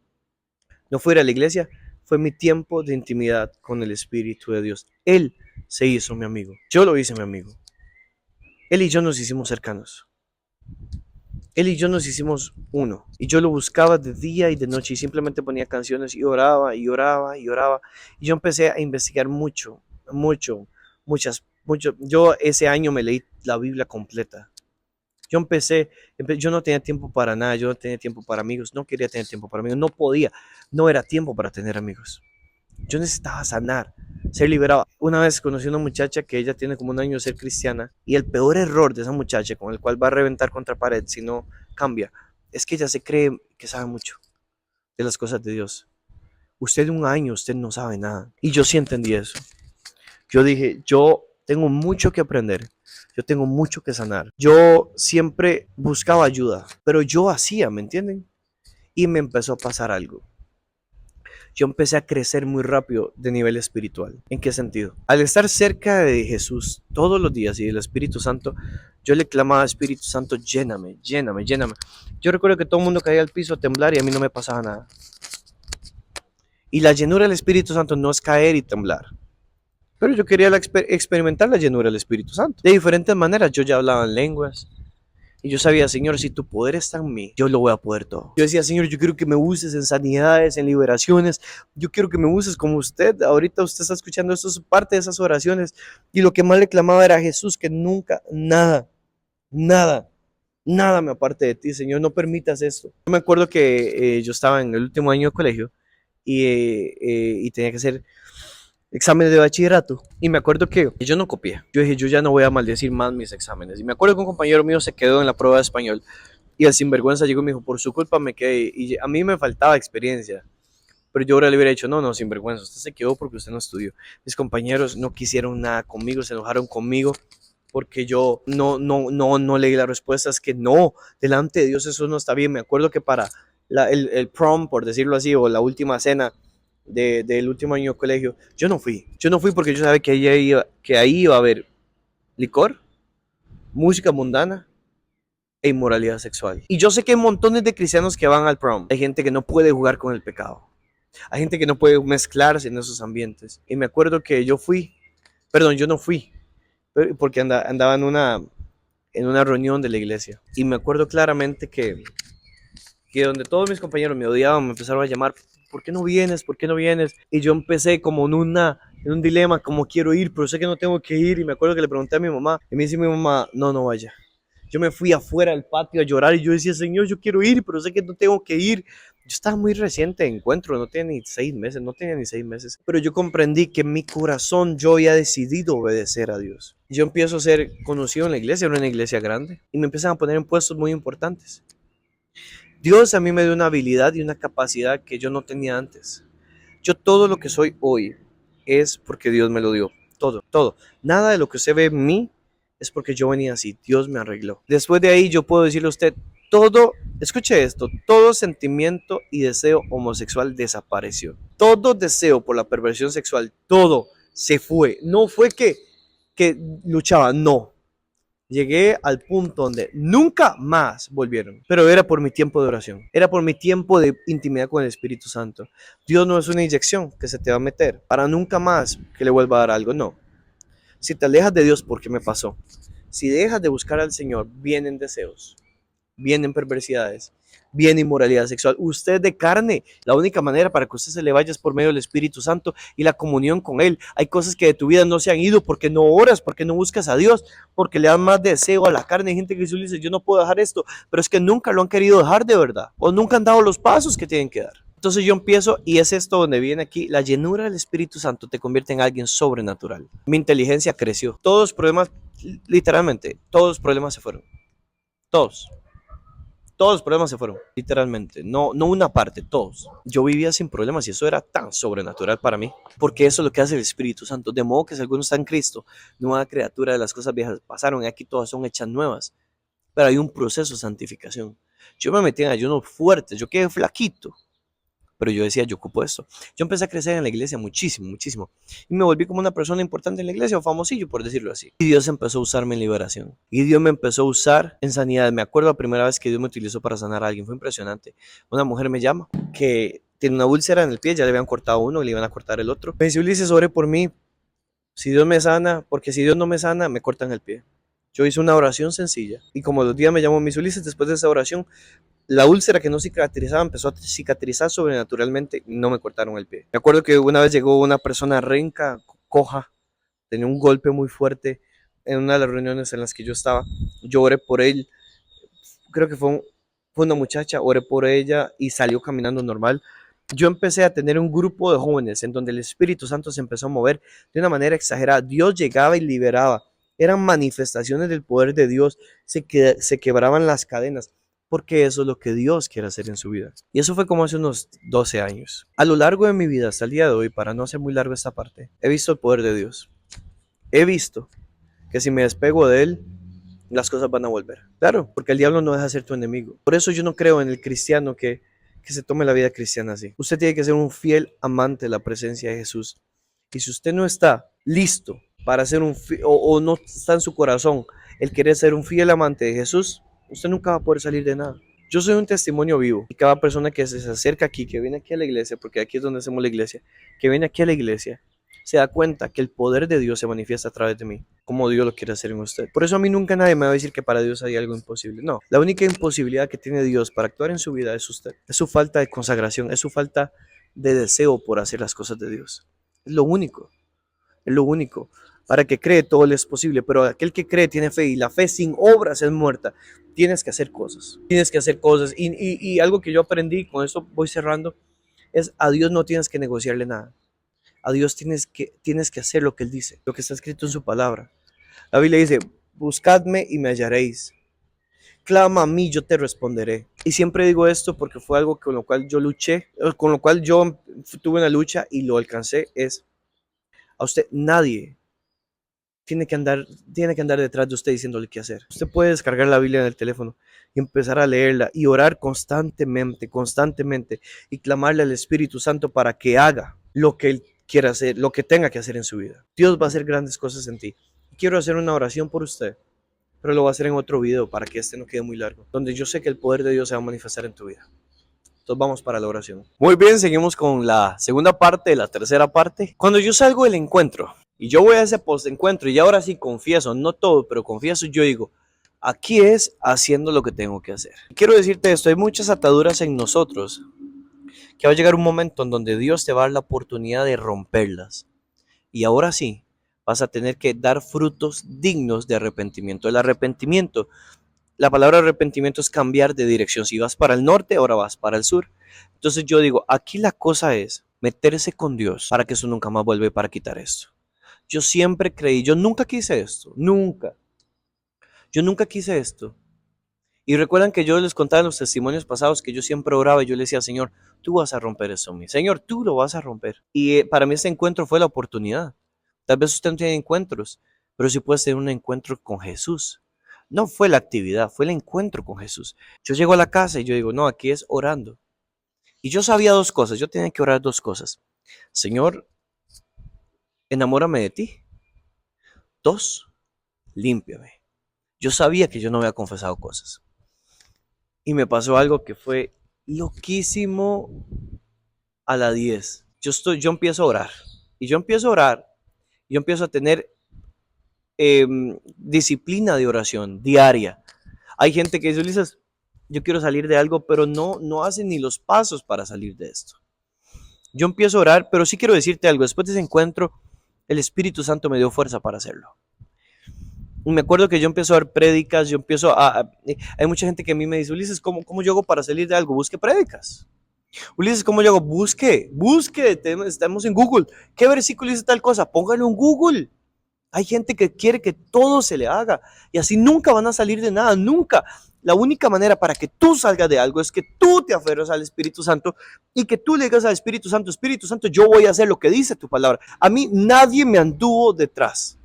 S1: no fue ir a la iglesia, fue mi tiempo de intimidad con el Espíritu de Dios. Él se hizo mi amigo, yo lo hice mi amigo. Él y yo nos hicimos cercanos. Él y yo nos hicimos uno. Y yo lo buscaba de día y de noche y simplemente ponía canciones y oraba y oraba y oraba. Y yo empecé a investigar mucho. Yo ese año me leí la Biblia completa. Yo no tenía tiempo para nada, yo no tenía tiempo para amigos, no quería tener tiempo para amigos, no podía, no era tiempo para tener amigos. Yo necesitaba sanar, ser liberado. Una vez conocí a una muchacha que ella tiene como un año de ser cristiana y el peor error de esa muchacha con el cual va a reventar contra pared si no cambia es que ella se cree que sabe mucho de las cosas de Dios. Usted de un año, usted no sabe nada. Y yo sí entendí eso. Yo dije, yo tengo mucho que aprender. Yo tengo mucho que sanar. Yo siempre buscaba ayuda, pero yo hacía, ¿me entienden? Y me empezó a pasar algo. Yo empecé a crecer muy rápido de nivel espiritual. ¿En qué sentido? Al estar cerca de Jesús todos los días y del Espíritu Santo, yo le clamaba, Espíritu Santo, lléname, lléname, lléname. Yo recuerdo que todo el mundo caía al piso a temblar y a mí no me pasaba nada. Y la llenura del Espíritu Santo no es caer y temblar. Pero yo quería experimentar la llenura del Espíritu Santo. De diferentes maneras, yo ya hablaba en lenguas. Y yo sabía, Señor, si tu poder está en mí, yo lo voy a poder todo. Yo decía, Señor, yo quiero que me uses en sanidades, en liberaciones. Yo quiero que me uses como usted. Ahorita usted está escuchando, esto es parte de esas oraciones. Y lo que más le clamaba era a Jesús, que nunca, nada me aparte de ti, Señor, no permitas esto. Yo me acuerdo que yo estaba en el último año de colegio y tenía que hacer exámenes de bachillerato. Y me acuerdo que yo no copié. Yo dije, yo ya no voy a maldecir más mis exámenes. Y me acuerdo que un compañero mío se quedó en la prueba de español. Y el sinvergüenza llegó y me dijo, por su culpa me quedé. Y a mí me faltaba experiencia. Pero yo ahora le hubiera dicho, no, sinvergüenza, usted se quedó porque usted no estudió. Mis compañeros no quisieron nada conmigo, se enojaron conmigo porque yo no leí las respuestas, que no, delante de Dios eso no está bien. Me acuerdo que para el prom, por decirlo así, o la última cena del último año de colegio, yo no fui porque yo sabía que ahí iba a haber licor, música mundana e inmoralidad sexual. Y yo sé que hay montones de cristianos que van al prom. Hay gente que no puede jugar con el pecado. Hay gente que no puede mezclarse en esos ambientes. Y me acuerdo que yo no fui, porque andaba en una reunión de la iglesia. Y me acuerdo claramente que donde todos mis compañeros me odiaban, me empezaron a llamar, ¿por qué no vienes? ¿Por qué no vienes? Y yo empecé como en un dilema, como quiero ir, pero sé que no tengo que ir. Y me acuerdo que le pregunté a mi mamá, y me dice mi mamá, no, no vaya. Yo me fui afuera al patio a llorar y yo decía, Señor, yo quiero ir, pero sé que no tengo que ir. Yo estaba muy reciente de encuentro, no tenía ni 6 meses, no tenía ni 6 meses. Pero yo comprendí que en mi corazón yo había decidido obedecer a Dios. Yo empiezo a ser conocido en la iglesia, era una iglesia grande, y me empiezan a poner en puestos muy importantes. Dios a mí me dio una habilidad y una capacidad que yo no tenía antes. Yo todo lo que soy hoy es porque Dios me lo dio. Todo, todo. Nada de lo que usted ve en mí es porque yo venía así. Dios me arregló. Después de ahí yo puedo decirle a usted, todo, escuche esto, todo sentimiento y deseo homosexual desapareció. Todo deseo por la perversión sexual, todo se fue. No fue que luchaba, no. Llegué al punto donde nunca más volvieron, pero era por mi tiempo de oración, era por mi tiempo de intimidad con el Espíritu Santo. Dios no es una inyección que se te va a meter para nunca más que le vuelva a dar algo, no. Si te alejas de Dios, porque me pasó, si dejas de buscar al Señor, vienen deseos, vienen perversidades, viene inmoralidad sexual. Usted de carne, la única manera para que usted se le vaya es por medio del Espíritu Santo y la comunión con Él. Hay cosas que de tu vida no se han ido porque no oras, porque no buscas a Dios, porque le dan más deseo a la carne. Hay gente que dice, yo no puedo dejar esto, pero es que nunca lo han querido dejar de verdad, o nunca han dado los pasos que tienen que dar. Entonces yo empiezo, y es esto donde viene aquí, la llenura del Espíritu Santo te convierte en alguien sobrenatural. Mi inteligencia creció. Todos los problemas, literalmente, todos los problemas se fueron. Todos. Todos los problemas se fueron, literalmente. No, no una parte, todos. Yo vivía sin problemas y eso era tan sobrenatural para mí. Porque eso es lo que hace el Espíritu Santo. De modo que si alguno está en Cristo, nueva criatura, de las cosas viejas pasaron y aquí todas son hechas nuevas. Pero hay un proceso de santificación. Yo me metí en ayunos fuertes, yo quedé flaquito. Pero yo decía, yo ocupo esto. Yo empecé a crecer en la iglesia muchísimo, muchísimo. Y me volví como una persona importante en la iglesia, o famosillo, por decirlo así. Y Dios empezó a usarme en liberación. Y Dios me empezó a usar en sanidad. Me acuerdo la primera vez que Dios me utilizó para sanar a alguien. Fue impresionante. Una mujer me llama que tiene una úlcera en el pie, ya le habían cortado uno y le iban a cortar el otro. Me dice, Ulises, ore por mí. Si Dios me sana, porque si Dios no me sana, me cortan el pie. Yo hice una oración sencilla. Y como los días me llamó mis Ulises, después de esa oración, la úlcera que no cicatrizaba empezó a cicatrizar sobrenaturalmente y no me cortaron el pie. Me acuerdo que una vez llegó una persona renca, coja, tenía un golpe muy fuerte en una de las reuniones en las que yo estaba. Yo oré por él, creo que fue una muchacha, oré por ella y salió caminando normal. Yo empecé a tener un grupo de jóvenes en donde el Espíritu Santo se empezó a mover de una manera exagerada. Dios llegaba y liberaba. Eran manifestaciones del poder de Dios. Se quebraban las cadenas porque eso es lo que Dios quiere hacer en su vida. Y eso fue como hace unos 12 años. A lo largo de mi vida, hasta el día de hoy, para no hacer muy largo esta parte, he visto el poder de Dios. He visto que si me despego de Él, las cosas van a volver. Claro, porque el diablo no deja de ser tu enemigo. Por eso yo no creo en el cristiano que se tome la vida cristiana así. Usted tiene que ser un fiel amante de la presencia de Jesús. Y si usted no está listo para ser o no está en su corazón el querer ser un fiel amante de Jesús, usted nunca va a poder salir de nada. Yo soy un testimonio vivo y cada persona que se acerca aquí, que viene aquí a la iglesia, porque aquí es donde hacemos la iglesia, que viene aquí a la iglesia, se da cuenta que el poder de Dios se manifiesta a través de mí, como Dios lo quiere hacer en usted. Por eso a mí nunca nadie me va a decir que para Dios hay algo imposible. No, la única imposibilidad que tiene Dios para actuar en su vida es usted. Es su falta de consagración, es su falta de deseo por hacer las cosas de Dios. Es lo único, es lo único. Para el que cree todo le es posible, pero aquel que cree tiene fe y la fe sin obras es muerta. Tienes que hacer cosas, tienes que hacer cosas. Y algo que yo aprendí, con esto voy cerrando, es a Dios no tienes que negociarle nada. A Dios tienes que hacer lo que Él dice, lo que está escrito en su palabra. La Biblia dice, buscadme y me hallaréis. Clama a mí, yo te responderé. Y siempre digo esto porque fue algo con lo cual yo luché, con lo cual yo tuve una lucha y lo alcancé, es a usted nadie tiene que andar detrás de usted diciéndole qué hacer. Usted puede descargar la Biblia en el teléfono y empezar a leerla y orar constantemente, constantemente y clamarle al Espíritu Santo para que haga lo que Él quiera hacer, lo que tenga que hacer en su vida. Dios va a hacer grandes cosas en ti. Quiero hacer una oración por usted, pero lo voy a hacer en otro video para que este no quede muy largo, donde yo sé que el poder de Dios se va a manifestar en tu vida. Entonces vamos para la oración. Muy bien, seguimos con la segunda parte, la tercera parte. Cuando yo salgo del encuentro y yo voy a ese post-encuentro y ahora sí confieso, no todo, pero confieso, yo digo, aquí es haciendo lo que tengo que hacer. Quiero decirte esto, hay muchas ataduras en nosotros que va a llegar un momento en donde Dios te va a dar la oportunidad de romperlas. Y ahora sí, vas a tener que dar frutos dignos de arrepentimiento. El arrepentimiento, la palabra arrepentimiento es cambiar de dirección. Si vas para el norte, ahora vas para el sur. Entonces yo digo, aquí la cosa es meterse con Dios para que eso nunca más vuelva para quitar esto. Yo siempre creí, yo nunca quise esto, nunca. Yo nunca quise esto. Y recuerdan que yo les contaba en los testimonios pasados que yo siempre oraba y yo le decía, Señor, tú vas a romper eso, mi Señor, tú lo vas a romper. Y para mí ese encuentro fue la oportunidad. Tal vez usted no tiene encuentros, pero sí puede tener un encuentro con Jesús. No fue la actividad, fue el encuentro con Jesús. Yo llego a la casa y yo digo, no, aquí es orando. Y yo sabía dos cosas, yo tenía que orar dos cosas. Señor, enamórame de ti. Dos, límpiame. Yo sabía que yo no había confesado cosas. Y me pasó algo que fue loquísimo a la 10. Yo empiezo a orar. Y yo empiezo a orar. Yo empiezo a tener disciplina de oración diaria. Hay gente que dice, Ulises, yo quiero salir de algo, pero no hacen ni los pasos para salir de esto. Yo empiezo a orar, pero sí quiero decirte algo. Después de ese encuentro, el Espíritu Santo me dio fuerza para hacerlo. Y me acuerdo que yo empiezo a dar prédicas, hay mucha gente que a mí me dice, Ulises, ¿cómo yo hago para salir de algo? Busque prédicas. Ulises, ¿cómo yo hago? Busque, estamos en Google. ¿Qué versículo dice tal cosa? Póngalo en Google. Hay gente que quiere que todo se le haga y así nunca van a salir de nada, nunca. La única manera para que tú salgas de algo es que tú te aferres al Espíritu Santo y que tú le digas al Espíritu Santo, yo voy a hacer lo que dice tu palabra. A mí nadie me anduvo detrás.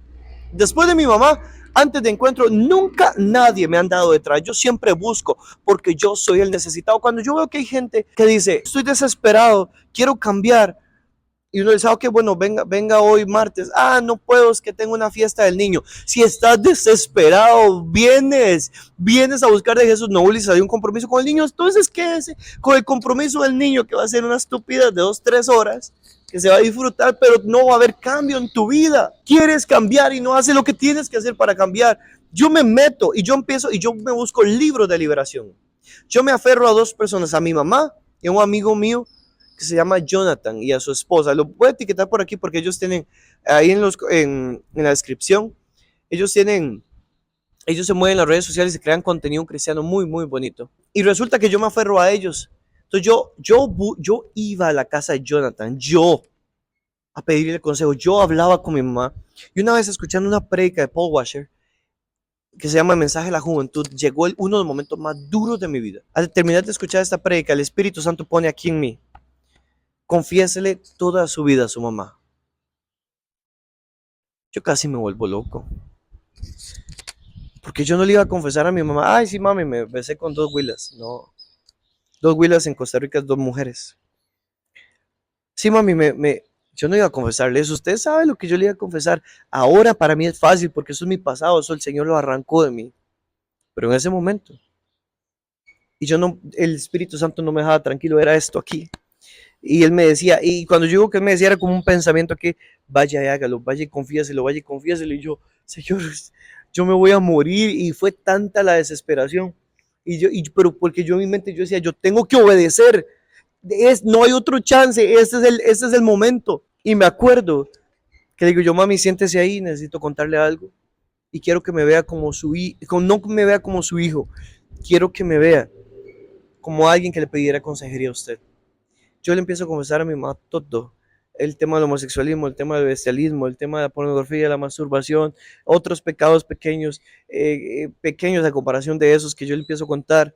S1: Después de mi mamá, antes de encuentro, nunca nadie me ha andado detrás. Yo siempre busco porque yo soy el necesitado. Cuando yo veo que hay gente que dice, estoy desesperado, quiero cambiar, y uno dice, ok, bueno, venga hoy martes. Ah, no puedo, es que tengo una fiesta del niño. Si estás desesperado, vienes a buscar de Jesús. No, Ulises, hay un compromiso con el niño. Entonces, quédese con el compromiso del niño, que va a ser una estupidez de 2-3 horas, que se va a disfrutar, pero no va a haber cambio en tu vida. Quieres cambiar y no haces lo que tienes que hacer para cambiar. Yo me meto y yo empiezo y yo me busco libros de liberación. Yo me aferro a dos personas, a mi mamá y a un amigo mío que se llama Jonathan, y a su esposa. Lo voy a etiquetar por aquí porque ellos tienen ahí en la descripción, ellos se mueven en las redes sociales y crean contenido cristiano muy, muy bonito. Y resulta que yo me aferro a ellos. Entonces yo iba a la casa de Jonathan, a pedirle consejo. Yo hablaba con mi mamá. Y una vez escuchando una prédica de Paul Washer, que se llama Mensaje de la Juventud, llegó uno de los momentos más duros de mi vida. Al terminar de escuchar esta prédica, el Espíritu Santo pone aquí en mí: confiésele toda su vida a su mamá. Yo casi me vuelvo loco. Porque yo no le iba a confesar a mi mamá, ay, sí, mami, me besé con 2 huilas. No, 2 huilas en Costa Rica es 2 mujeres. Sí, mami, yo no iba a confesarle eso. Usted sabe lo que yo le iba a confesar. Ahora para mí es fácil porque eso es mi pasado, eso el Señor lo arrancó de mí. Pero en ese momento, el Espíritu Santo no me dejaba tranquilo, era esto aquí. Y él me decía, y cuando yo digo que él me decía, era como un pensamiento que vaya y hágalo, vaya y confiéselo, y yo, Señor, yo me voy a morir. Y fue tanta la desesperación, pero porque yo en mi mente yo decía, yo tengo que obedecer, no hay otro chance, este es el momento. Y me acuerdo que digo yo, mami, siéntese ahí, necesito contarle algo, y quiero que me vea como su hijo, no me vea como su hijo, quiero que me vea como alguien que le pidiera consejería a usted. Yo le empiezo a confesar a mi mamá todo. El tema del homosexualismo, el tema del bestialismo, el tema de la pornografía, la masturbación, otros pecados pequeños a comparación de esos que yo le empiezo a contar.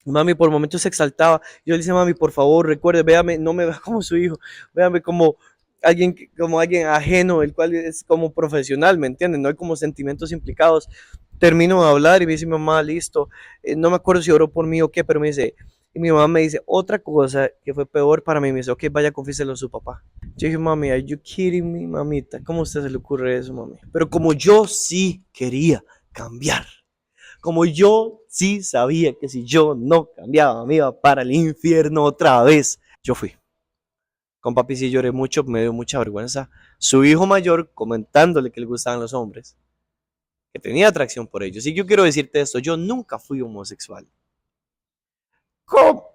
S1: Mami por momentos se exaltaba. Yo le decía, mami, por favor, recuerde, véame, no me vea como su hijo, véame como como alguien ajeno, el cual es como profesional, ¿me entienden? No hay como sentimientos implicados. Termino de hablar y me dice mi mamá, listo, no me acuerdo si oró por mí o qué, pero me dice, y mi mamá me dice otra cosa que fue peor para mí, me dice, ok, vaya, confiéselo a su papá. Yo dije, mami, are you kidding me, mamita? ¿Cómo a usted se le ocurre eso, mami? Pero como yo sí quería cambiar, como yo sí sabía que si yo no cambiaba me iba para el infierno otra vez, yo fui. Con papi sí lloré mucho, me dio mucha vergüenza. Su hijo mayor comentándole que le gustaban los hombres, que tenía atracción por ellos. Y yo quiero decirte esto, yo nunca fui homosexual. ¿Cómo?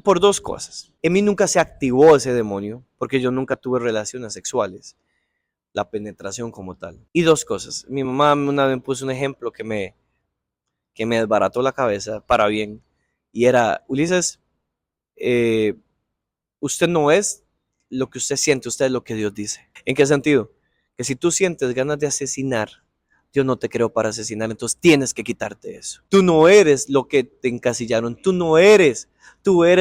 S1: Por dos cosas. En mí nunca se activó ese demonio, porque yo nunca tuve relaciones sexuales, la penetración como tal. Y dos cosas. Mi mamá una vez me puso un ejemplo que me desbarató la cabeza para bien. Y era, Ulises, eh, usted no es lo que usted siente, usted es lo que Dios dice. ¿En qué sentido? Que si tú sientes ganas de asesinar, Dios no te creó para asesinar, entonces tienes que quitarte eso. Tú no eres lo que te encasillaron, tú eres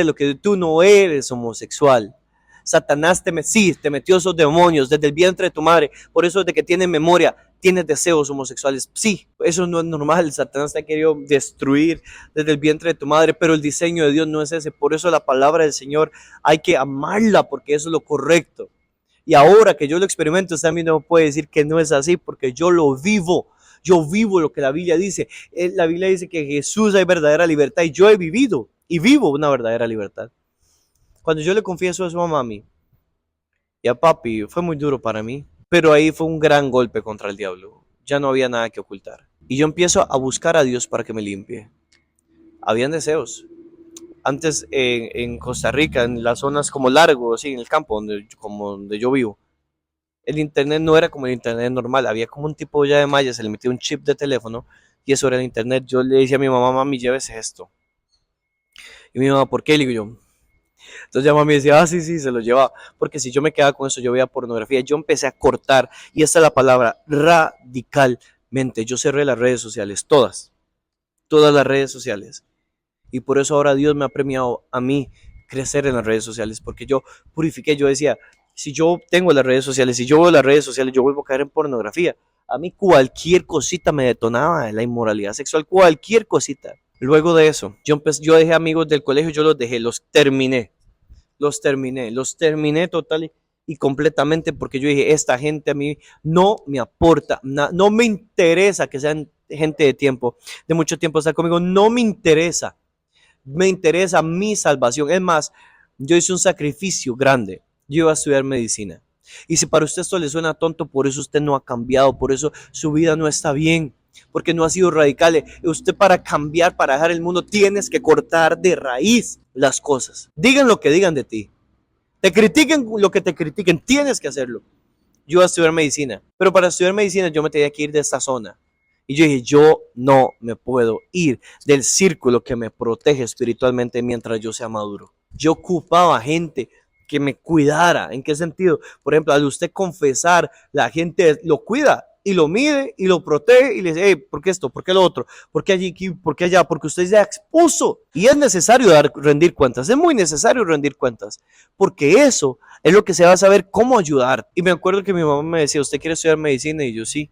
S1: lo que tú no eres homosexual. Satanás sí, te metió esos demonios desde el vientre de tu madre, por eso desde que tienes memoria, tienes deseos homosexuales. Sí, eso no es normal, Satanás te ha querido destruir desde el vientre de tu madre, pero el diseño de Dios no es ese, por eso la palabra del Señor hay que amarla, porque eso es lo correcto. Y ahora que yo lo experimento, usted a mí no puede decir que no es así, porque yo lo vivo. Yo vivo lo que la Biblia dice. La Biblia dice que en Jesús hay verdadera libertad y yo he vivido y vivo una verdadera libertad. Cuando yo le confieso eso a mami y a papi, fue muy duro para mí, pero ahí fue un gran golpe contra el diablo. Ya no había nada que ocultar. Y yo empiezo a buscar a Dios para que me limpie. Habían deseos. Antes en Costa Rica, en las zonas como Largo, así, en el campo donde yo vivo, el internet no era como el internet normal, había como un tipo ya de malla, se le metía un chip de teléfono y eso era el internet. Yo le decía a mi mamá, mami, llévese esto. Y mi mamá, ¿por qué? Le digo yo. Entonces ya mami decía, sí, sí, se lo llevaba. Porque si yo me quedaba con eso, yo veía pornografía. Yo empecé a cortar, y esta es la palabra, radicalmente. Yo cerré las redes sociales, todas las redes sociales. Y por eso ahora Dios me ha premiado a mí crecer en las redes sociales, porque yo purifiqué, yo decía, si yo tengo las redes sociales, si yo veo las redes sociales, yo vuelvo a caer en pornografía. A mí cualquier cosita me detonaba, la inmoralidad sexual, cualquier cosita. Luego de eso, yo dejé amigos del colegio, yo los dejé, los terminé total y completamente, porque yo dije, esta gente a mí no me aporta, no me interesa que sean gente de mucho tiempo estar conmigo, no me interesa. Me interesa mi salvación. Es más, yo hice un sacrificio grande. Yo iba a estudiar medicina. Y si para usted esto le suena tonto, por eso usted no ha cambiado, por eso su vida no está bien, porque no ha sido radical. Usted para cambiar, para dejar el mundo, tienes que cortar de raíz las cosas. Digan lo que digan de ti. Te critiquen lo que te critiquen, tienes que hacerlo. Yo iba a estudiar medicina, pero para estudiar medicina yo me tenía que ir de esta zona. Y yo dije, yo no me puedo ir del círculo que me protege espiritualmente mientras yo sea maduro. Yo ocupaba gente que me cuidara. ¿En qué sentido? Por ejemplo, al usted confesar, la gente lo cuida y lo mide y lo protege y le dice, hey, ¿por qué esto? ¿Por qué lo otro? ¿Por qué allí? ¿Por qué allá? Porque usted ya expuso. Y es necesario rendir cuentas. Es muy necesario rendir cuentas. Porque eso es lo que se va a saber cómo ayudar. Y me acuerdo que mi mamá me decía, ¿usted quiere estudiar medicina? Y yo sí.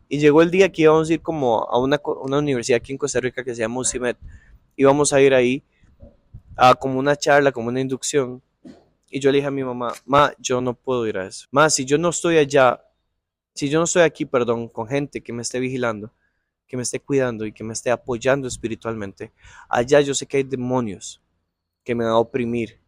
S1: Y llegó el día que íbamos a ir como a una universidad aquí en Costa Rica que se llama UCIMED. Íbamos a ir ahí a como una charla, como una inducción. Y yo le dije a mi mamá, ma, yo no puedo ir a eso. Ma, si yo no estoy allá, si yo no estoy aquí, perdón, con gente que me esté vigilando, que me esté cuidando y que me esté apoyando espiritualmente, allá yo sé que hay demonios que me van a oprimir.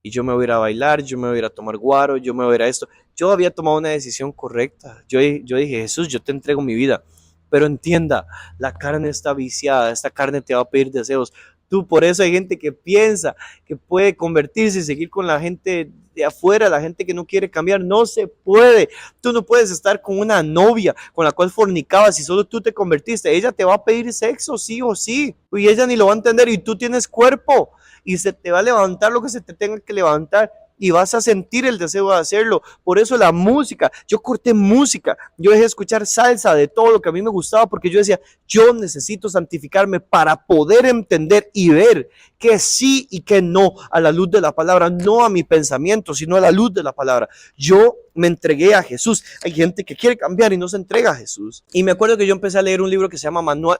S1: Y yo me voy a ir a bailar, yo me voy a ir a tomar guaro, yo me voy a ir a esto. Yo había tomado una decisión correcta. Yo dije, Jesús, yo te entrego mi vida. Pero entienda, la carne está viciada, esta carne te va a pedir deseos. Tú, por eso hay gente que piensa que puede convertirse y seguir con la gente de afuera, la gente que no quiere cambiar. No se puede. Tú no puedes estar con una novia con la cual fornicabas y solo tú te convertiste. Ella te va a pedir sexo, sí o sí. Y ella ni lo va a entender y tú tienes cuerpo y se te va a levantar lo que se te tenga que levantar y vas a sentir el deseo de hacerlo. Por eso la música, yo corté música, yo dejé de escuchar salsa, de todo lo que a mí me gustaba, porque yo decía, yo necesito santificarme para poder entender y ver que sí y que no a la luz de la palabra, no a mi pensamiento, sino a la luz de la palabra. Yo me entregué a Jesús. Hay gente que quiere cambiar y no se entrega a Jesús. Y me acuerdo que yo empecé a leer un libro que se llama Manual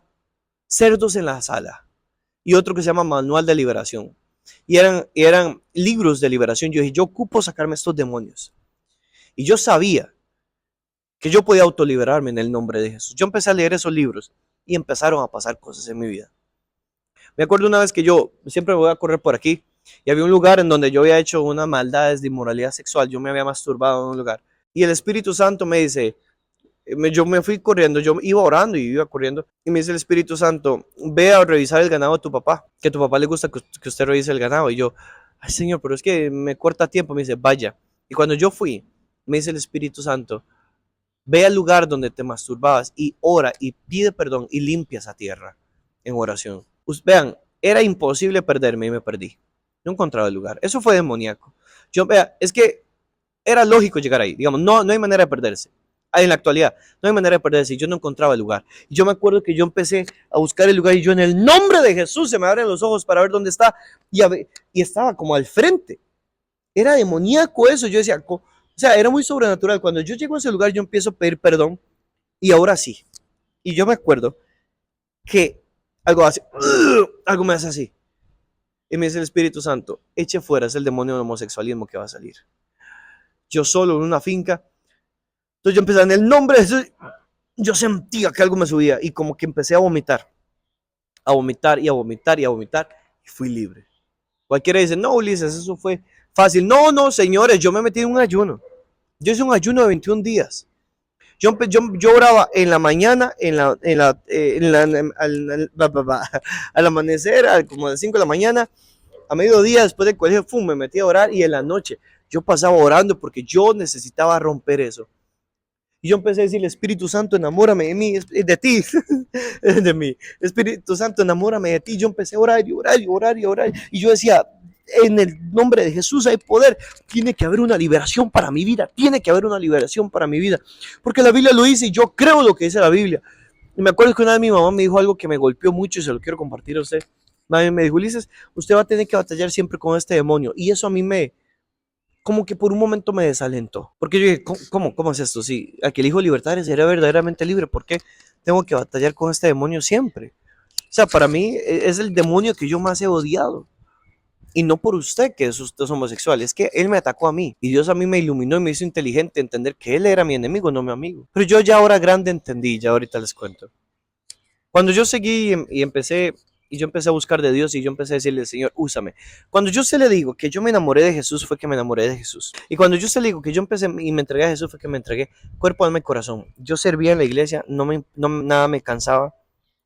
S1: Cerdos en la Sala y otro que se llama Manual de Liberación. Y eran libros de liberación. Yo dije, yo ocupo sacarme estos demonios. Y yo sabía que yo podía autoliberarme en el nombre de Jesús. Yo empecé a leer esos libros y empezaron a pasar cosas en mi vida. Me acuerdo una vez que yo siempre voy a correr por aquí y había un lugar en donde yo había hecho unas maldades de inmoralidad sexual. Yo me había masturbado en un lugar. Y el Espíritu Santo me dice, yo me fui corriendo, yo iba orando y iba corriendo. Y me dice el Espíritu Santo, ve a revisar el ganado de tu papá, que a tu papá le gusta que usted revise el ganado. Y yo, ay Señor, pero es que me corta tiempo. Me dice, vaya. Y cuando yo fui, me dice el Espíritu Santo, ve al lugar donde te masturbabas y ora y pide perdón y limpia esa tierra en oración. Vean, era imposible perderme y me perdí. No encontraba el lugar. Eso fue demoníaco. Es que era lógico llegar ahí. Digamos, no hay manera de perderse. En la actualidad, no hay manera de perderse. Yo no encontraba el lugar. Y yo me acuerdo que yo empecé a buscar el lugar y yo en el nombre de Jesús se me abren los ojos para ver dónde está. Y estaba como al frente. Era demoníaco eso. Yo decía, o sea, era muy sobrenatural. Cuando yo llego a ese lugar, yo empiezo a pedir perdón. Y ahora sí. Y yo me acuerdo que algo hace, algo me hace así. Y me dice el Espíritu Santo, eche fuera, es el demonio del homosexualismo que va a salir. Yo solo en una finca. Entonces yo empecé en el nombre de Jesús. Yo sentía que algo me subía y como que empecé a vomitar. A vomitar y a vomitar y a vomitar. Y fui libre. Cualquiera dice, no, Ulises, eso fue fácil. No, señores, yo me metí en un ayuno. Yo hice un ayuno de 21 días. Yo oraba en la mañana, al amanecer, como a las 5 de la mañana, a mediodía, después del colegio, me metí a orar y en la noche yo pasaba orando porque yo necesitaba romper eso. Y yo empecé a decirle, Espíritu Santo, enamórame de mí, de ti, de mí. Espíritu Santo, enamórame de ti. Yo empecé a orar y orar y orar y orar. Y yo decía, en el nombre de Jesús hay poder. Tiene que haber una liberación para mi vida. Tiene que haber una liberación para mi vida. Porque la Biblia lo dice y yo creo lo que dice la Biblia. Y me acuerdo que una vez mi mamá me dijo algo que me golpeó mucho y se lo quiero compartir a usted. Me dijo, Ulises, usted va a tener que batallar siempre con este demonio. Y eso a mí como que por un momento me desalentó. Porque yo dije, ¿cómo es esto? Si aquel hijo libertario sería verdaderamente libre, ¿por qué tengo que batallar con este demonio siempre? O sea, para mí es el demonio que yo más he odiado. Y no por usted, que usted es homosexual, es que él me atacó a mí. Y Dios a mí me iluminó y me hizo inteligente entender que él era mi enemigo, no mi amigo. Pero yo ya ahora grande entendí, ya ahorita les cuento. Cuando yo seguí y empecé a buscar de Dios y yo empecé a decirle, Señor, úsame. Cuando yo se le digo que yo me enamoré de Jesús, fue que me enamoré de Jesús. Y cuando yo se le digo que yo empecé y me entregué a Jesús, fue que me entregué cuerpo, alma y corazón. Yo servía en la iglesia, nada me cansaba.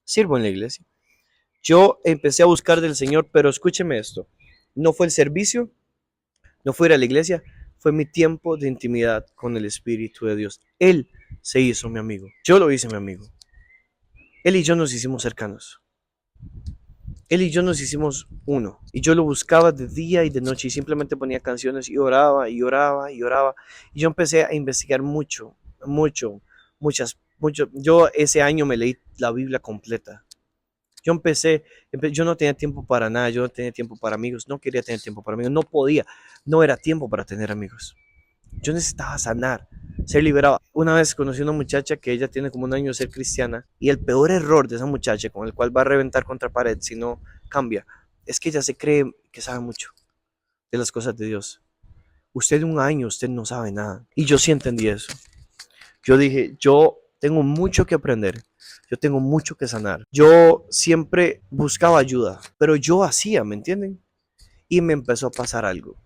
S1: Sirvo en la iglesia. Yo empecé a buscar del Señor, pero escúcheme esto. No fue el servicio, no fue ir a la iglesia, fue mi tiempo de intimidad con el Espíritu de Dios. Él se hizo mi amigo. Yo lo hice mi amigo. Él y yo nos hicimos cercanos. Él y yo nos hicimos uno. Y yo lo buscaba de día y de noche y simplemente ponía canciones y oraba y oraba y oraba. Y yo empecé a investigar mucho. Yo ese año me leí la Biblia completa. Yo no tenía tiempo para nada, yo no tenía tiempo para amigos, no quería tener tiempo para amigos, no podía, no era tiempo para tener amigos. Yo necesitaba sanar, ser liberado. Una vez conocí a una muchacha que ella tiene como un año de ser cristiana y el peor error de esa muchacha con el cual va a reventar contra pared si no cambia, es que ella se cree que sabe mucho de las cosas de Dios. Usted de un año, usted no sabe nada. Y yo sí entendí eso. Yo dije, yo tengo mucho que aprender. Yo tengo mucho que sanar. Yo siempre buscaba ayuda, pero yo hacía, ¿me entienden? Y me empezó a pasar algo.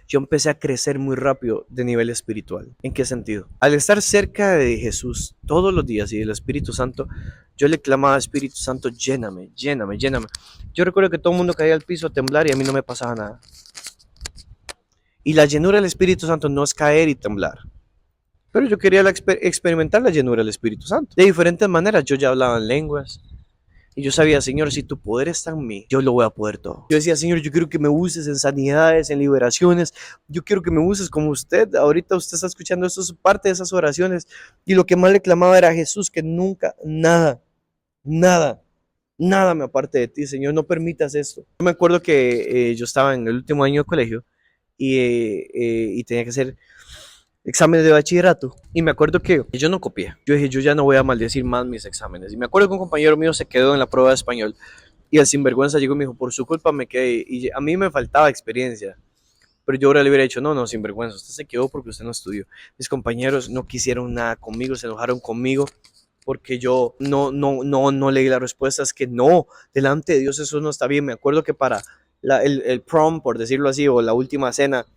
S1: Yo empecé a crecer muy rápido de nivel espiritual. ¿En qué sentido? Al estar cerca de Jesús todos los días y del Espíritu Santo, yo le clamaba, Espíritu Santo, lléname, lléname, lléname. Yo recuerdo que todo el mundo caía al piso a temblar y a mí no me pasaba nada. Y la llenura del Espíritu Santo no es caer y temblar. Pero yo quería experimentar la llenura del Espíritu Santo. De diferentes maneras, yo ya hablaba en lenguas. Y yo sabía, Señor, si tu poder está en mí, yo lo voy a poder todo. Yo decía, Señor, yo quiero que me uses en sanidades, en liberaciones. Yo quiero que me uses como usted. Ahorita usted está escuchando, esto es parte de esas oraciones. Y lo que más le clamaba era a Jesús, que nunca, nada, nada me aparte de ti, Señor. No permitas esto. Yo me acuerdo que yo estaba en el último año de colegio y tenía que hacer exámenes de bachillerato. Y me acuerdo que yo no copié. Yo dije, yo ya no voy a maldecir más mis exámenes. Y me acuerdo que un compañero mío se quedó en la prueba de español. Y el sinvergüenza llegó y me dijo, por su culpa me quedé. Y a mí me faltaba experiencia. Pero yo ahora le hubiera dicho, no, no, sinvergüenza, usted se quedó porque usted no estudió. Mis compañeros no quisieron nada conmigo, se enojaron conmigo porque yo no leí las respuestas, que no, delante de Dios eso no está bien. Me acuerdo que para el prom, por decirlo así, o la última cena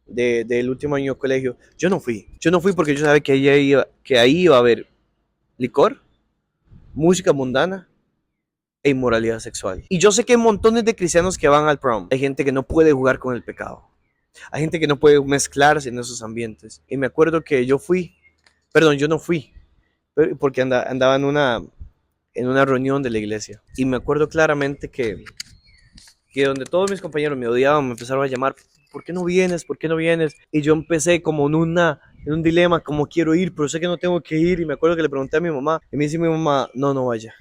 S1: del último año de colegio, yo no fui porque yo sabía que ahí iba a haber licor, música mundana e inmoralidad sexual. Y yo sé que hay montones de cristianos que van al prom, hay gente que no puede jugar con el pecado, hay gente que no puede mezclarse en esos ambientes. Y me acuerdo que yo no fui, porque andaba en una reunión de la iglesia. Y me acuerdo claramente que donde todos mis compañeros me odiaban, me empezaron a llamar, ¿por qué no vienes? ¿Por qué no vienes? Y yo empecé como en un dilema, como quiero ir, pero sé que no tengo que ir. Y me acuerdo que le pregunté a mi mamá, y me dice mi mamá, no, no vaya.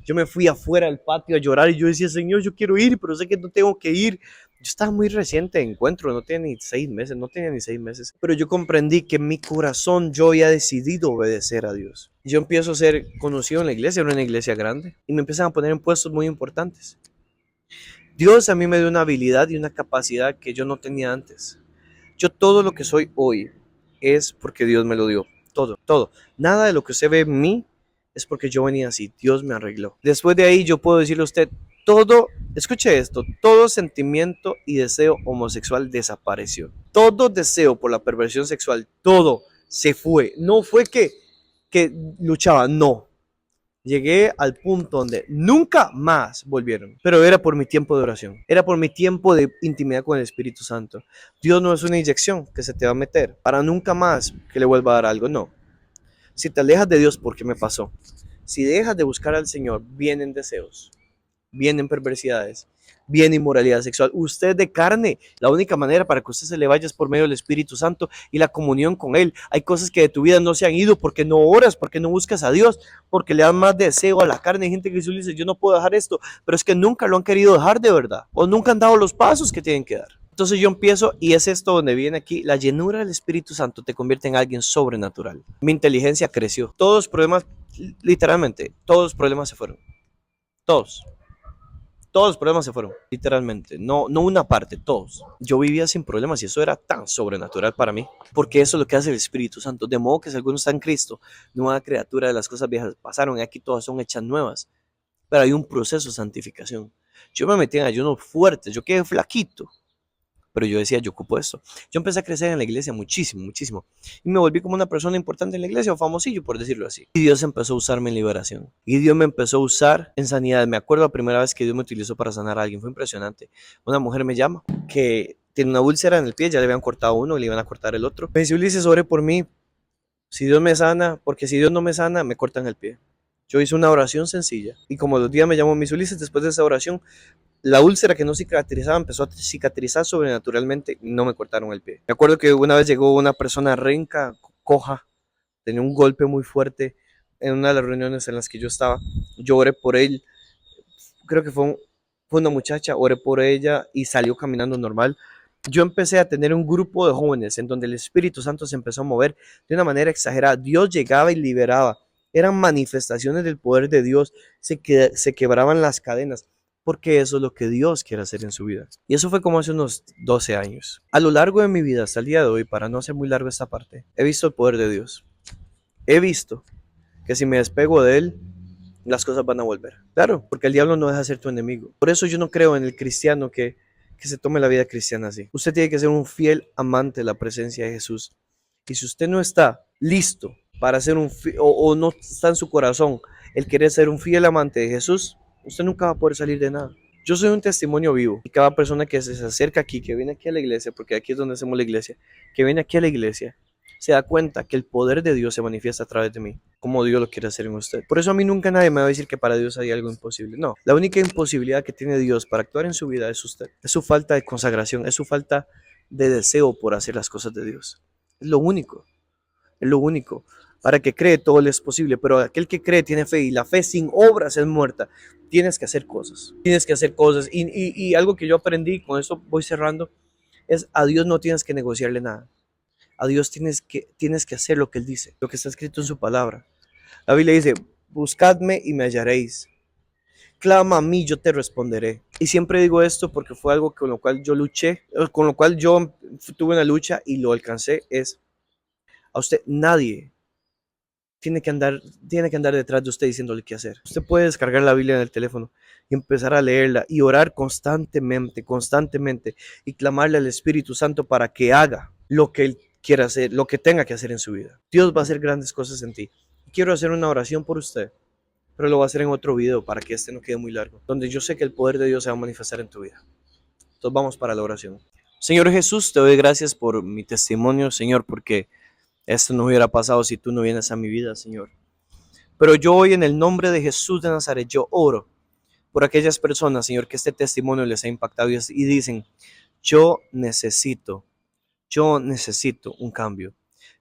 S1: Yo me fui afuera del patio a llorar y yo decía, Señor, yo quiero ir, pero sé que no tengo que ir. Yo estaba muy reciente de encuentro, no tenía ni 6 meses, no tenía ni 6 meses. Pero yo comprendí que en mi corazón yo había decidido obedecer a Dios. Yo empiezo a ser conocido en la iglesia, era una iglesia grande, y me empiezan a poner en puestos muy importantes. Dios a mí me dio una habilidad y una capacidad que yo no tenía antes. Yo todo lo que soy hoy es porque Dios me lo dio. Todo, todo. Nada de lo que usted ve en mí es porque yo venía así. Dios me arregló. Después de ahí yo puedo decirle a usted, todo, escuche esto, todo sentimiento y deseo homosexual desapareció. Todo deseo por la perversión sexual, todo se fue. No fue que luchaba, no. Llegué al punto donde nunca más volvieron, pero era por mi tiempo de oración, era por mi tiempo de intimidad con el Espíritu Santo. Dios no es una inyección que se te va a meter para nunca más que le vuelva a dar algo, no. Si te alejas de Dios, porque me pasó, si dejas de buscar al Señor, vienen deseos, vienen perversidades, viene inmoralidad sexual. Usted de carne, la única manera para que usted se le vaya es por medio del Espíritu Santo y la comunión con Él. Hay cosas que de tu vida no se han ido porque no oras, porque no buscas a Dios, porque le dan más deseo a la carne. Hay gente que dice, yo no puedo dejar esto, pero es que nunca lo han querido dejar de verdad, o nunca han dado los pasos que tienen que dar. Entonces yo empiezo, y es esto donde viene aquí, la llenura del Espíritu Santo te convierte en alguien sobrenatural. Mi inteligencia creció. Todos los problemas, literalmente, todos los problemas se fueron. Todos. Todos los problemas se fueron, literalmente. No una parte, todos. Yo vivía sin problemas y eso era tan sobrenatural para mí. Porque eso es lo que hace el Espíritu Santo. De modo que si alguno está en Cristo, nueva criatura, de las cosas viejas pasaron y aquí todas son hechas nuevas. Pero hay un proceso de santificación. Yo me metí en ayunos fuertes, yo quedé flaquito. Pero yo decía, yo ocupo esto. Yo empecé a crecer en la iglesia muchísimo, muchísimo. Y me volví como una persona importante en la iglesia, o famosillo, por decirlo así. Y Dios empezó a usarme en liberación. Y Dios me empezó a usar en sanidad. Me acuerdo la primera vez que Dios me utilizó para sanar a alguien. Fue impresionante. Una mujer me llama que tiene una úlcera en el pie, ya le habían cortado uno y le iban a cortar el otro. Me dice, Ulises, ore por mí. Si Dios me sana, porque si Dios no me sana, me cortan el pie. Yo hice una oración sencilla. Y como los días me llamó Miss Ulises, después de esa oración, la úlcera que no cicatrizaba empezó a cicatrizar sobrenaturalmente y no me cortaron el pie. Me acuerdo que una vez llegó una persona renca, coja, tenía un golpe muy fuerte en una de las reuniones en las que yo estaba. Yo oré por él, creo que fue una muchacha, oré por ella y salió caminando normal. Yo empecé a tener un grupo de jóvenes en donde el Espíritu Santo se empezó a mover de una manera exagerada. Dios llegaba y liberaba. Eran manifestaciones del poder de Dios. Se quebraban las cadenas, porque eso es lo que Dios quiere hacer en su vida. Y eso fue como hace unos 12 años. A lo largo de mi vida, hasta el día de hoy, para no hacer muy largo esta parte, he visto el poder de Dios. He visto que si me despego de Él, las cosas van a volver. Claro, porque el diablo no deja de ser tu enemigo. Por eso yo no creo en el cristiano que se tome la vida cristiana así. Usted tiene que ser un fiel amante de la presencia de Jesús. Y si usted no está listo para ser o no está en su corazón el querer ser un fiel amante de Jesús, usted nunca va a poder salir de nada. Yo soy un testimonio vivo y cada persona que se acerca aquí, que viene aquí a la iglesia, porque aquí es donde hacemos la iglesia, que viene aquí a la iglesia, se da cuenta que el poder de Dios se manifiesta a través de mí, como Dios lo quiere hacer en usted. Por eso a mí nunca nadie me va a decir que para Dios hay algo imposible. No, la única imposibilidad que tiene Dios para actuar en su vida es usted. Es su falta de consagración, es su falta de deseo por hacer las cosas de Dios. Es lo único, es lo único. Para el que cree todo le es posible, pero aquel que cree tiene fe y la fe sin obras es muerta. Tienes que hacer cosas, tienes que hacer cosas. Y algo que yo aprendí, con esto voy cerrando, es a Dios no tienes que negociarle nada. A Dios tienes que hacer lo que Él dice, lo que está escrito en su palabra. La Biblia dice, buscadme y me hallaréis. Clama a mí, yo te responderé. Y siempre digo esto porque fue algo con lo cual yo luché, con lo cual yo tuve una lucha y lo alcancé, es a usted nadie tiene que andar detrás de usted diciéndole qué hacer. Usted puede descargar la Biblia en el teléfono y empezar a leerla y orar constantemente, constantemente y clamarle al Espíritu Santo para que haga lo que Él quiera hacer, lo que tenga que hacer en su vida. Dios va a hacer grandes cosas en ti. Quiero hacer una oración por usted, pero lo voy a hacer en otro video para que este no quede muy largo, donde yo sé que el poder de Dios se va a manifestar en tu vida. Entonces vamos para la oración. Señor Jesús, te doy gracias por mi testimonio, Señor, porque esto no hubiera pasado si tú no vienes a mi vida, Señor. Pero yo hoy en el nombre de Jesús de Nazaret, yo oro por aquellas personas, Señor, que este testimonio les ha impactado y dicen, yo necesito un cambio.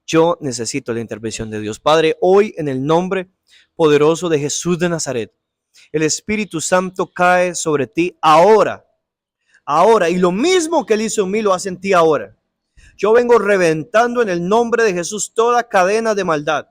S1: Yo necesito la intervención de Dios. Padre, hoy en el nombre poderoso de Jesús de Nazaret, el Espíritu Santo cae sobre ti ahora, y lo mismo que Él hizo en mí lo hace en ti ahora. Yo vengo reventando en el nombre de Jesús toda cadena de maldad,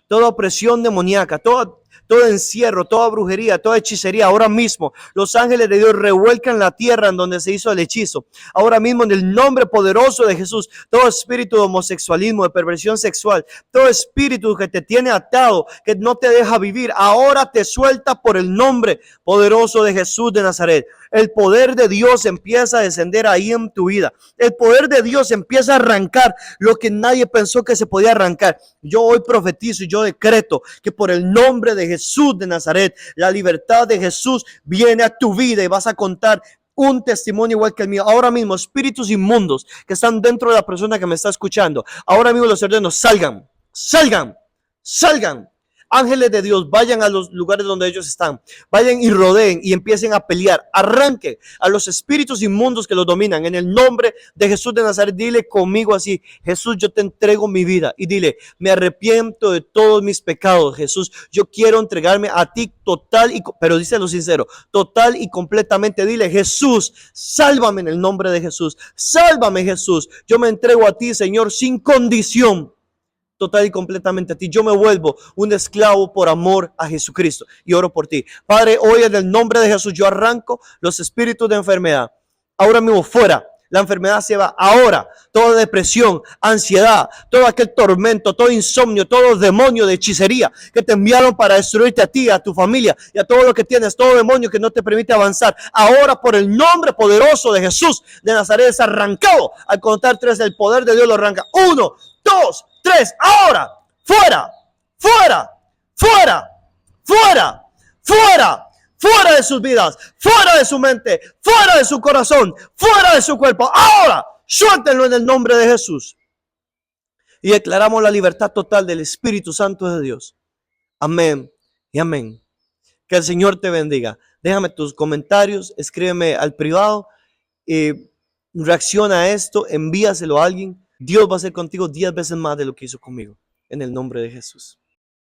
S1: toda opresión demoníaca, todo encierro, toda brujería, toda hechicería. Ahora mismo los ángeles de Dios revuelcan la tierra en donde se hizo el hechizo. Ahora mismo en el nombre poderoso de Jesús, todo espíritu de homosexualismo, de perversión sexual, todo espíritu que te tiene atado, que no te deja vivir, ahora te suelta por el nombre poderoso de Jesús de Nazaret. El poder de Dios empieza a descender ahí en tu vida. El poder de Dios empieza a arrancar lo que nadie pensó que se podía arrancar. Yo hoy profetizo y yo decreto que por el nombre de Jesús de Nazaret, la libertad de Jesús viene a tu vida y vas a contar un testimonio igual que el mío. Ahora mismo, espíritus inmundos que están dentro de la persona que me está escuchando, ahora mismo los ordeno, salgan, salgan, salgan. Ángeles de Dios, vayan a los lugares donde ellos están, vayan y rodeen y empiecen a pelear, arranquen a los espíritus inmundos que los dominan en el nombre de Jesús de Nazaret. Dile conmigo así, Jesús, yo te entrego mi vida, y dile, me arrepiento de todos mis pecados, Jesús, yo quiero entregarme a ti total pero díselo sincero, total y completamente. Dile, Jesús, sálvame en el nombre de Jesús, sálvame, Jesús, yo me entrego a ti, Señor, sin condición, total y completamente a ti. Yo me vuelvo un esclavo por amor a Jesucristo y oro por ti. Padre, hoy en el nombre de Jesús yo arranco los espíritus de enfermedad. Ahora mismo fuera. La enfermedad se va ahora. Toda depresión, ansiedad, todo aquel tormento, todo insomnio, todo demonio de hechicería que te enviaron para destruirte a ti, a tu familia y a todo lo que tienes, todo demonio que no te permite avanzar. Ahora por el nombre poderoso de Jesús de Nazaret es arrancado. Al contar 3, el poder de Dios lo arranca. 1, 2, 3, ahora, fuera, fuera, fuera, fuera, fuera, fuera de sus vidas, fuera de su mente, fuera de su corazón, fuera de su cuerpo. Ahora, suéltenlo en el nombre de Jesús. Y declaramos la libertad total del Espíritu Santo de Dios. Amén y amén. Que el Señor te bendiga. Déjame tus comentarios, escríbeme al privado, reacciona a esto, envíaselo a alguien. Dios va a hacer contigo 10 veces más de lo que hizo conmigo. En el nombre de Jesús.